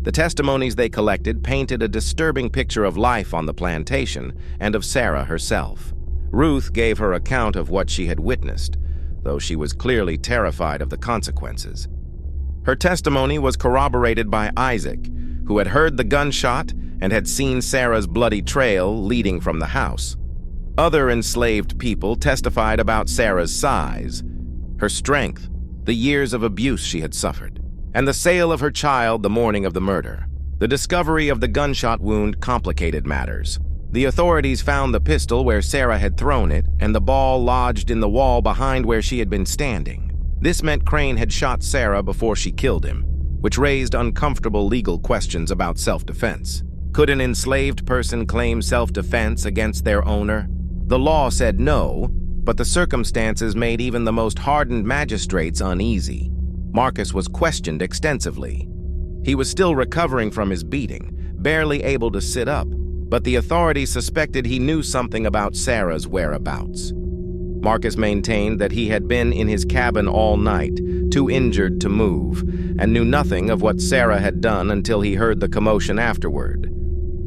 The testimonies they collected painted a disturbing picture of life on the plantation and of Sarah herself. Ruth gave her account of what she had witnessed, though she was clearly terrified of the consequences. Her testimony was corroborated by Isaac, who had heard the gunshot and had seen Sarah's bloody trail leading from the house. Other enslaved people testified about Sarah's size, her strength, the years of abuse she had suffered, and the sale of her child the morning of the murder. The discovery of the gunshot wound complicated matters. The authorities found the pistol where Sarah had thrown it, and the ball lodged in the wall behind where she had been standing. This meant Crane had shot Sarah before she killed him, which raised uncomfortable legal questions about self-defense. Could an enslaved person claim self-defense against their owner? The law said no, but the circumstances made even the most hardened magistrates uneasy. Marcus was questioned extensively. He was still recovering from his beating, barely able to sit up, but the authorities suspected he knew something about Sarah's whereabouts. Marcus maintained that he had been in his cabin all night, too injured to move, and knew nothing of what Sarah had done until he heard the commotion afterward.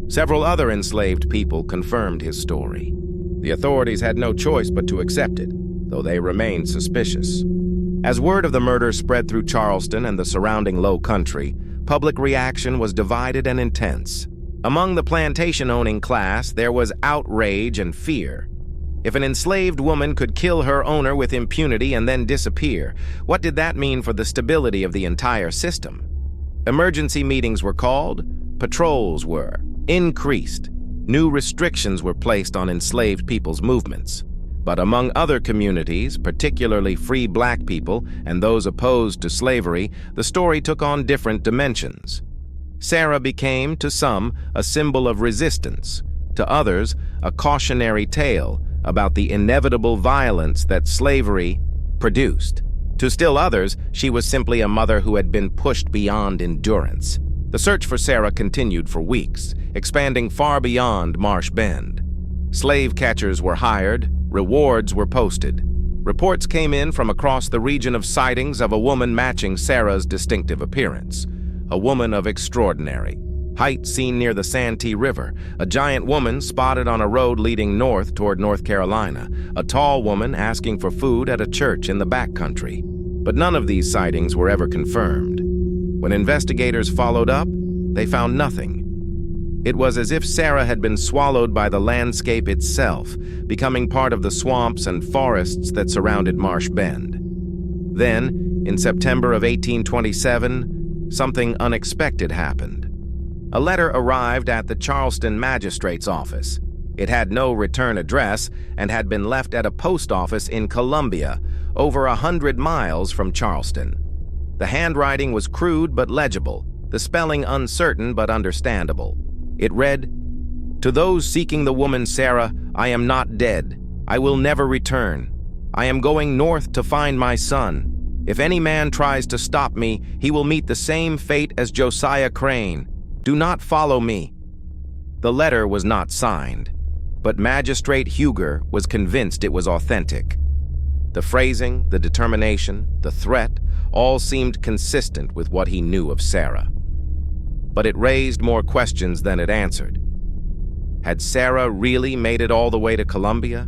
Several other enslaved people confirmed his story. The authorities had no choice but to accept it, though they remained suspicious. As word of the murder spread through Charleston and the surrounding low country, public reaction was divided and intense. Among the plantation-owning class, there was outrage and fear. If an enslaved woman could kill her owner with impunity and then disappear, what did that mean for the stability of the entire system? Emergency meetings were called, patrols were increased, new restrictions were placed on enslaved people's movements. But among other communities, particularly free black people and those opposed to slavery, the story took on different dimensions. Sarah became, to some, a symbol of resistance, to others, a cautionary tale about the inevitable violence that slavery produced. To still others, she was simply a mother who had been pushed beyond endurance. The search for Sarah continued for weeks, expanding far beyond Marsh Bend. Slave catchers were hired, rewards were posted. Reports came in from across the region of sightings of a woman matching Sarah's distinctive appearance. A woman of extraordinary height seen near the Santee River, a giant woman spotted on a road leading north toward North Carolina, a tall woman asking for food at a church in the backcountry. But none of these sightings were ever confirmed. When investigators followed up, they found nothing. It was as if Sarah had been swallowed by the landscape itself, becoming part of the swamps and forests that surrounded Marsh Bend. Then, in September of 1827, something unexpected happened. A letter arrived at the Charleston magistrate's office. It had no return address and had been left at a post office in Columbia, over 100 miles from Charleston. The handwriting was crude but legible, the spelling uncertain but understandable. It read, "To those seeking the woman Sarah, I am not dead. I will never return. I am going north to find my son. If any man tries to stop me, he will meet the same fate as Josiah Crane. Do not follow me." The letter was not signed, but Magistrate Huger was convinced it was authentic. The phrasing, the determination, the threat, all seemed consistent with what he knew of Sarah. But it raised more questions than it answered. Had Sarah really made it all the way to Columbia?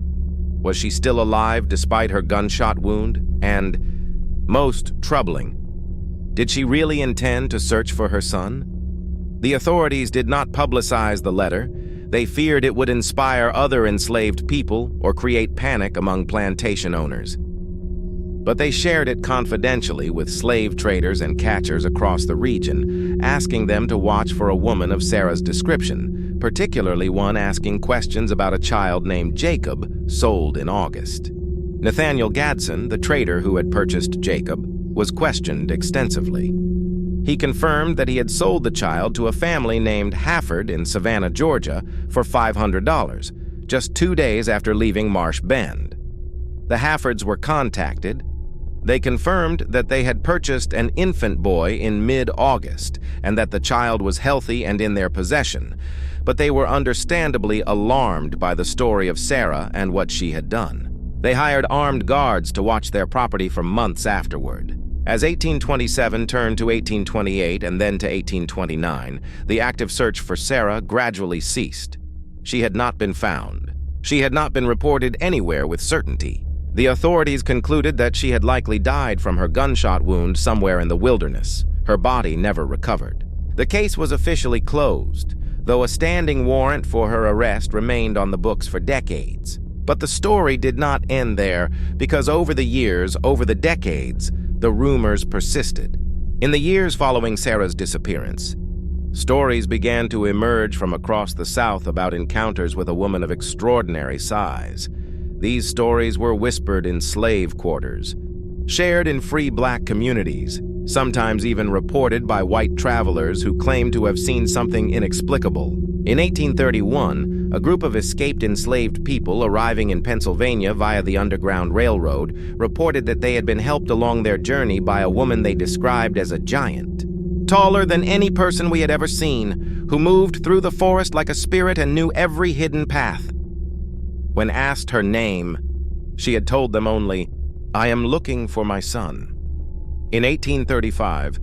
Was she still alive despite her gunshot wound? And, most troubling, did she really intend to search for her son? The authorities did not publicize the letter. They feared it would inspire other enslaved people or create panic among plantation owners. But they shared it confidentially with slave traders and catchers across the region, asking them to watch for a woman of Sarah's description, particularly one asking questions about a child named Jacob, sold in August. Nathaniel Gadsden, the trader who had purchased Jacob, was questioned extensively. He confirmed that he had sold the child to a family named Hafford in Savannah, Georgia, for $500, just 2 days after leaving Marsh Bend. The Haffords were contacted. They confirmed that they had purchased an infant boy in mid-August and that the child was healthy and in their possession, but they were understandably alarmed by the story of Sarah and what she had done. They hired armed guards to watch their property for months afterward. As 1827 turned to 1828 and then to 1829, the active search for Sarah gradually ceased. She had not been found. She had not been reported anywhere with certainty. The authorities concluded that she had likely died from her gunshot wound somewhere in the wilderness. Her body never recovered. The case was officially closed, though a standing warrant for her arrest remained on the books for decades. But the story did not end there, because over the years, over the decades, the rumors persisted. In the years following Sarah's disappearance, stories began to emerge from across the South about encounters with a woman of extraordinary size. These stories were whispered in slave quarters, shared in free black communities, sometimes even reported by white travelers who claimed to have seen something inexplicable. In 1831, a group of escaped enslaved people arriving in Pennsylvania via the Underground Railroad reported that they had been helped along their journey by a woman they described as a giant, taller than any person we had ever seen, who moved through the forest like a spirit and knew every hidden path. When asked her name, she had told them only, "I am looking for my son." In 1835,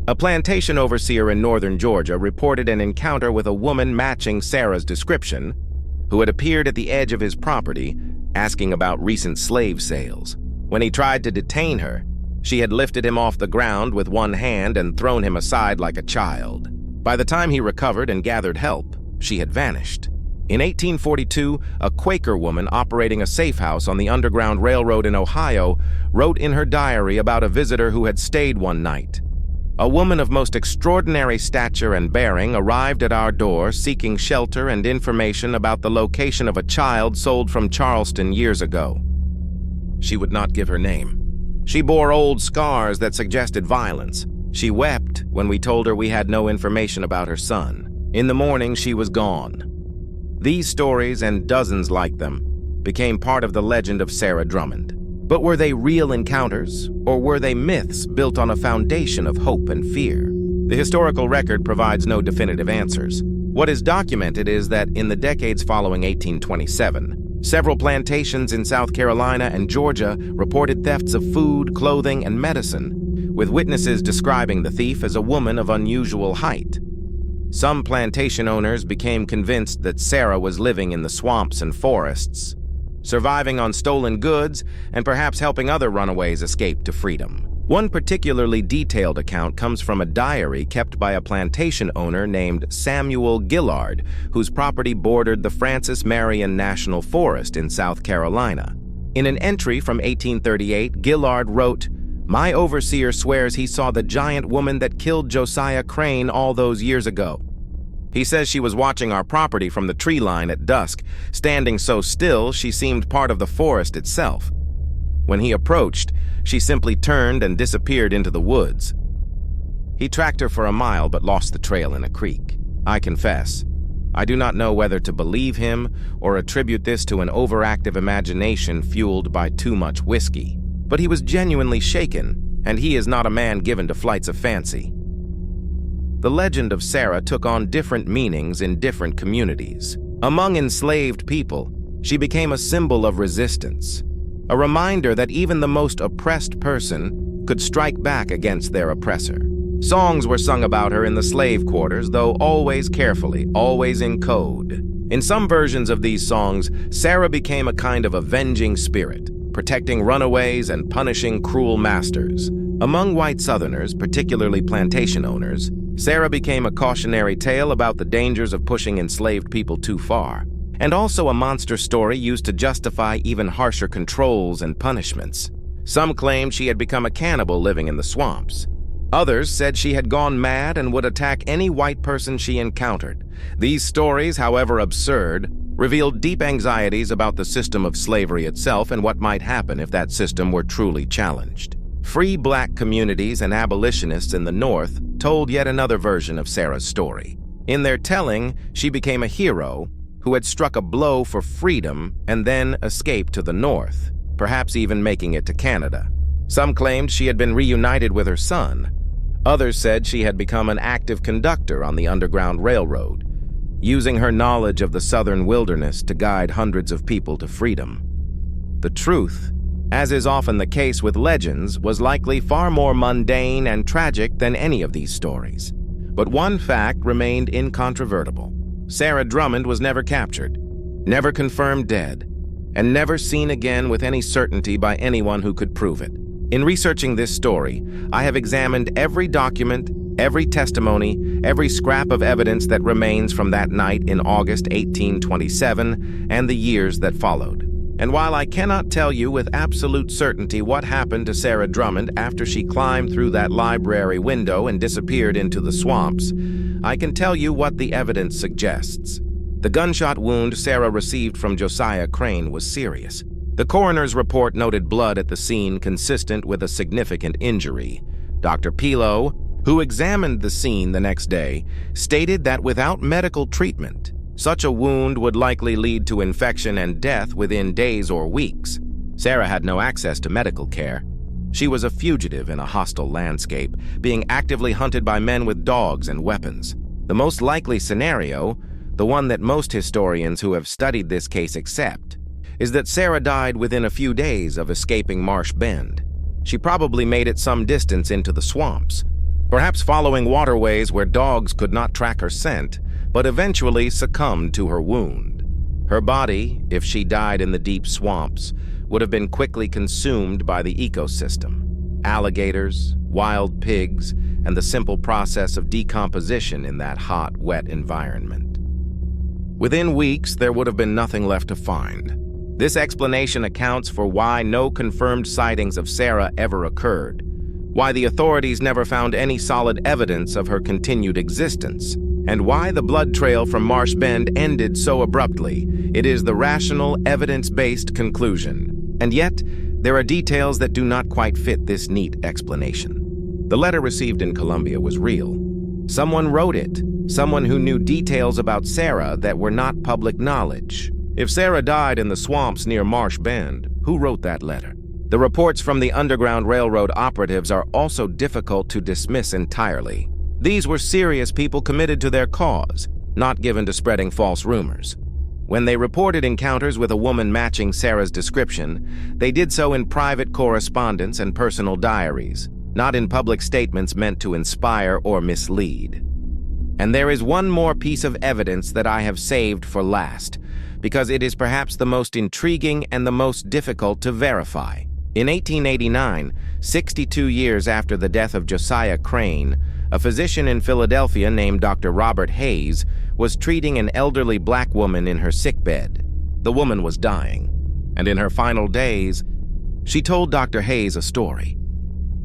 a plantation overseer in northern Georgia reported an encounter with a woman matching Sarah's description, who had appeared at the edge of his property, asking about recent slave sales. When he tried to detain her, she had lifted him off the ground with one hand and thrown him aside like a child. By the time he recovered and gathered help, she had vanished. In 1842, a Quaker woman operating a safe house on the Underground Railroad in Ohio wrote in her diary about a visitor who had stayed one night. A woman of most extraordinary stature and bearing arrived at our door seeking shelter and information about the location of a child sold from Charleston years ago. She would not give her name. She bore old scars that suggested violence. She wept when we told her we had no information about her son. In the morning, she was gone. These stories and dozens like them became part of the legend of Sarah Drummond. But were they real encounters, or were they myths built on a foundation of hope and fear? The historical record provides no definitive answers. What is documented is that in the decades following 1827, several plantations in South Carolina and Georgia reported thefts of food, clothing, and medicine, with witnesses describing the thief as a woman of unusual height. Some plantation owners became convinced that Sarah was living in the swamps and forests, surviving on stolen goods and perhaps helping other runaways escape to freedom. One particularly detailed account comes from a diary kept by a plantation owner named Samuel Gillard, whose property bordered the Francis Marion National Forest in South Carolina. In an entry from 1838, Gillard wrote, "My overseer swears he saw the giant woman that killed Josiah Crane all those years ago. He says she was watching our property from the tree line at dusk, standing so still she seemed part of the forest itself. When he approached, she simply turned and disappeared into the woods. He tracked her for a mile but lost the trail in a creek. I confess, I do not know whether to believe him or attribute this to an overactive imagination fueled by too much whiskey. But he was genuinely shaken, and he is not a man given to flights of fancy." The legend of Sarah took on different meanings in different communities. Among enslaved people, she became a symbol of resistance, a reminder that even the most oppressed person could strike back against their oppressor. Songs were sung about her in the slave quarters, though always carefully, always in code. In some versions of these songs, Sarah became a kind of avenging spirit, protecting runaways and punishing cruel masters. Among white Southerners, particularly plantation owners, Sarah became a cautionary tale about the dangers of pushing enslaved people too far, and also a monster story used to justify even harsher controls and punishments. Some claimed she had become a cannibal living in the swamps. Others said she had gone mad and would attack any white person she encountered. These stories, however absurd, revealed deep anxieties about the system of slavery itself and what might happen if that system were truly challenged. Free black communities and abolitionists in the North told yet another version of Sarah's story. In their telling, she became a hero who had struck a blow for freedom and then escaped to the North, perhaps even making it to Canada. Some claimed she had been reunited with her son. Others said she had become an active conductor on the Underground Railroad, using her knowledge of the southern wilderness to guide hundreds of people to freedom. The truth, as is often the case with legends, was likely far more mundane and tragic than any of these stories. But one fact remained incontrovertible. Sarah Drummond was never captured, never confirmed dead, and never seen again with any certainty by anyone who could prove it. In researching this story, I have examined every document, every testimony, every scrap of evidence that remains from that night in August 1827 and the years that followed. And while I cannot tell you with absolute certainty what happened to Sarah Drummond after she climbed through that library window and disappeared into the swamps, I can tell you what the evidence suggests. The gunshot wound Sarah received from Josiah Crane was serious. The coroner's report noted blood at the scene consistent with a significant injury. Dr. Pilo, who examined the scene the next day, stated that without medical treatment, such a wound would likely lead to infection and death within days or weeks. Sarah had no access to medical care. She was a fugitive in a hostile landscape, being actively hunted by men with dogs and weapons. The most likely scenario, the one that most historians who have studied this case accept, is that Sarah died within a few days of escaping Marsh Bend. She probably made it some distance into the swamps, perhaps following waterways where dogs could not track her scent, but eventually succumbed to her wound. Her body, if she died in the deep swamps, would have been quickly consumed by the ecosystem. alligators, wild pigs, and the simple process of decomposition in that hot, wet environment. Within weeks, there would have been nothing left to find. This explanation accounts for why no confirmed sightings of Sarah ever occurred, why the authorities never found any solid evidence of her continued existence, and why the blood trail from Marsh Bend ended so abruptly. It is the rational, evidence-based conclusion. And yet, there are details that do not quite fit this neat explanation. The letter received in Colombia was real. Someone wrote it, someone who knew details about Sarah that were not public knowledge. If Sarah died in the swamps near Marsh Bend, who wrote that letter? The reports from the Underground Railroad operatives are also difficult to dismiss entirely. These were serious people committed to their cause, not given to spreading false rumors. When they reported encounters with a woman matching Sarah's description, they did so in private correspondence and personal diaries, not in public statements meant to inspire or mislead. And there is one more piece of evidence that I have saved for last, because it is perhaps the most intriguing and the most difficult to verify. In 1889, 62 years after the death of Josiah Crane, a physician in Philadelphia named Dr. Robert Hayes was treating an elderly black woman in her sickbed. The woman was dying, and in her final days, she told Dr. Hayes a story.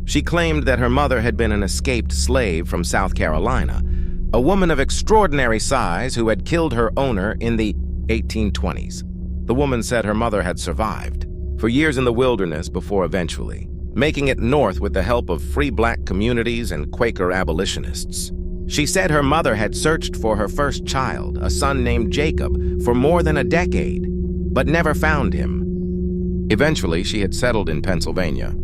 She claimed that her mother had been an escaped slave from South Carolina, a woman of extraordinary size who had killed her owner in the 1820s. The woman said her mother had survived for years in the wilderness before eventually making it north with the help of free black communities and Quaker abolitionists. She said her mother had searched for her first child, a son named Jacob, for more than a decade, but never found him. Eventually, she had settled in Pennsylvania,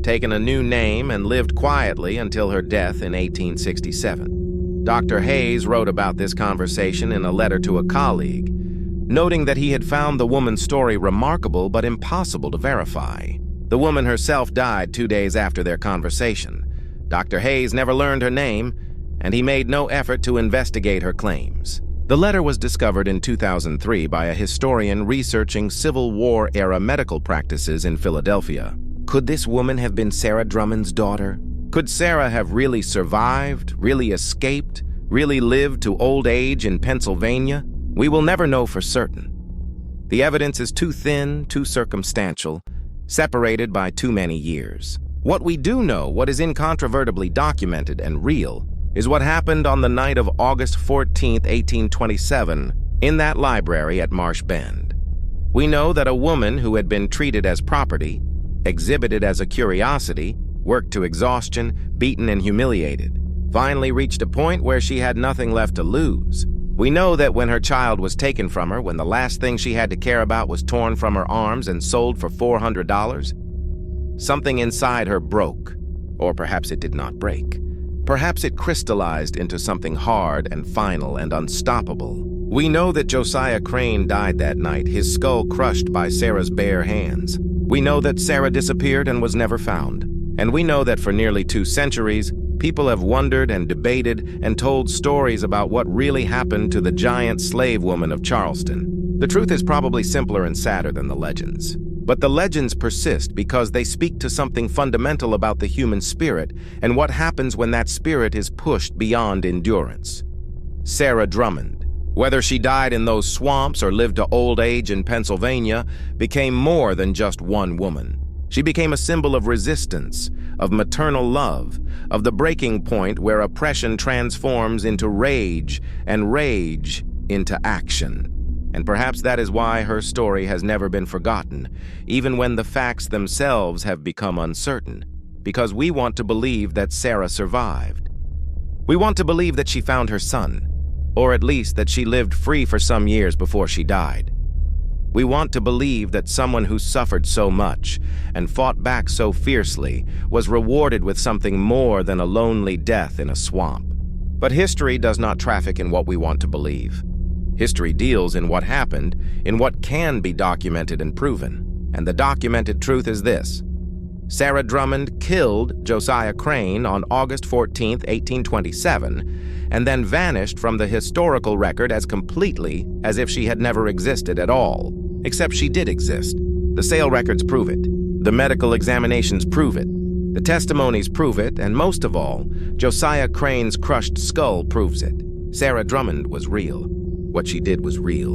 taken a new name, and lived quietly until her death in 1867. Dr. Hayes wrote about this conversation in a letter to a colleague, noting that he had found the woman's story remarkable but impossible to verify. The woman herself died 2 days after their conversation. Dr. Hayes never learned her name, and he made no effort to investigate her claims. The letter was discovered in 2003 by a historian researching Civil War-era medical practices in Philadelphia. Could this woman have been Sarah Drummond's daughter? Could Sarah have really survived, really escaped, really lived to old age in Pennsylvania? We will never know for certain. The evidence is too thin, too circumstantial, separated by too many years. What we do know, what is incontrovertibly documented and real, is what happened on the night of August 14, 1827, in that library at Marsh Bend. We know that a woman who had been treated as property, exhibited as a curiosity, worked to exhaustion, beaten and humiliated, finally reached a point where she had nothing left to lose. We know that when her child was taken from her, when the last thing she had to care about was torn from her arms and sold for $400, something inside her broke, or perhaps it did not break. Perhaps it crystallized into something hard and final and unstoppable. We know that Josiah Crane died that night, his skull crushed by Sarah's bare hands. We know that Sarah disappeared and was never found. And we know that for nearly 2 centuries, people have wondered and debated and told stories about what really happened to the giant slave woman of Charleston. The truth is probably simpler and sadder than the legends. But the legends persist because they speak to something fundamental about the human spirit and what happens when that spirit is pushed beyond endurance. Sarah Drummond, whether she died in those swamps or lived to old age in Pennsylvania, became more than just one woman. She became a symbol of resistance, of maternal love, of the breaking point where oppression transforms into rage and rage into action. And perhaps that is why her story has never been forgotten, even when the facts themselves have become uncertain, because we want to believe that Sarah survived. We want to believe that she found her son, or at least that she lived free for some years before she died. We want to believe that someone who suffered so much and fought back so fiercely was rewarded with something more than a lonely death in a swamp. But history does not traffic in what we want to believe. History deals in what happened, in what can be documented and proven. And the documented truth is this: Sarah Drummond killed Josiah Crane on August 14, 1827, and then vanished from the historical record as completely as if she had never existed at all. Except she did exist. The sale records prove it. The medical examinations prove it. The testimonies prove it, and most of all, Josiah Crane's crushed skull proves it. Sarah Drummond was real. What she did was real.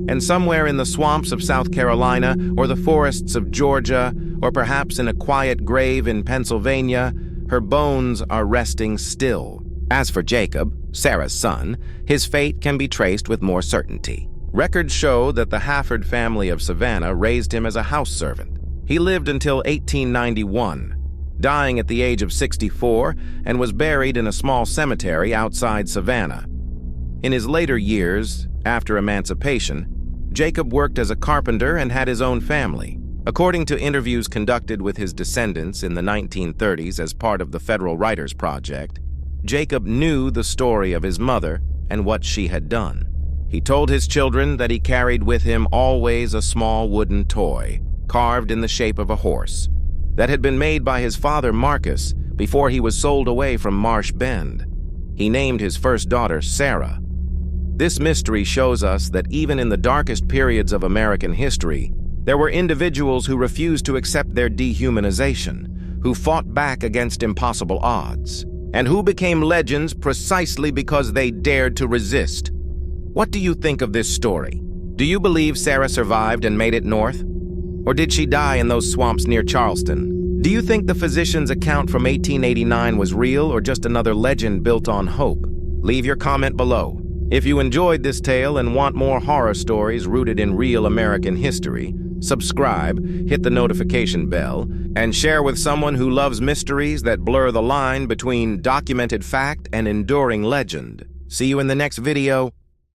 And somewhere in the swamps of South Carolina, or the forests of Georgia, or perhaps in a quiet grave in Pennsylvania, her bones are resting still. As for Jacob, Sarah's son, his fate can be traced with more certainty. Records show that the Hafford family of Savannah raised him as a house servant. He lived until 1891, dying at the age of 64, and was buried in a small cemetery outside Savannah. In his later years, after emancipation, Jacob worked as a carpenter and had his own family. According to interviews conducted with his descendants in the 1930s as part of the Federal Writers Project, Jacob knew the story of his mother and what she had done. He told his children that he carried with him always a small wooden toy, carved in the shape of a horse, that had been made by his father Marcus before he was sold away from Marsh Bend. He named his first daughter Sarah. This mystery shows us that even in the darkest periods of American history, there were individuals who refused to accept their dehumanization, who fought back against impossible odds, and who became legends precisely because they dared to resist. What do you think of this story? Do you believe Sarah survived and made it north? Or did she die in those swamps near Charleston? Do you think the physician's account from 1889 was real or just another legend built on hope? Leave your comment below. If you enjoyed this tale and want more horror stories rooted in real American history, subscribe, hit the notification bell, and share with someone who loves mysteries that blur the line between documented fact and enduring legend. See you in the next video.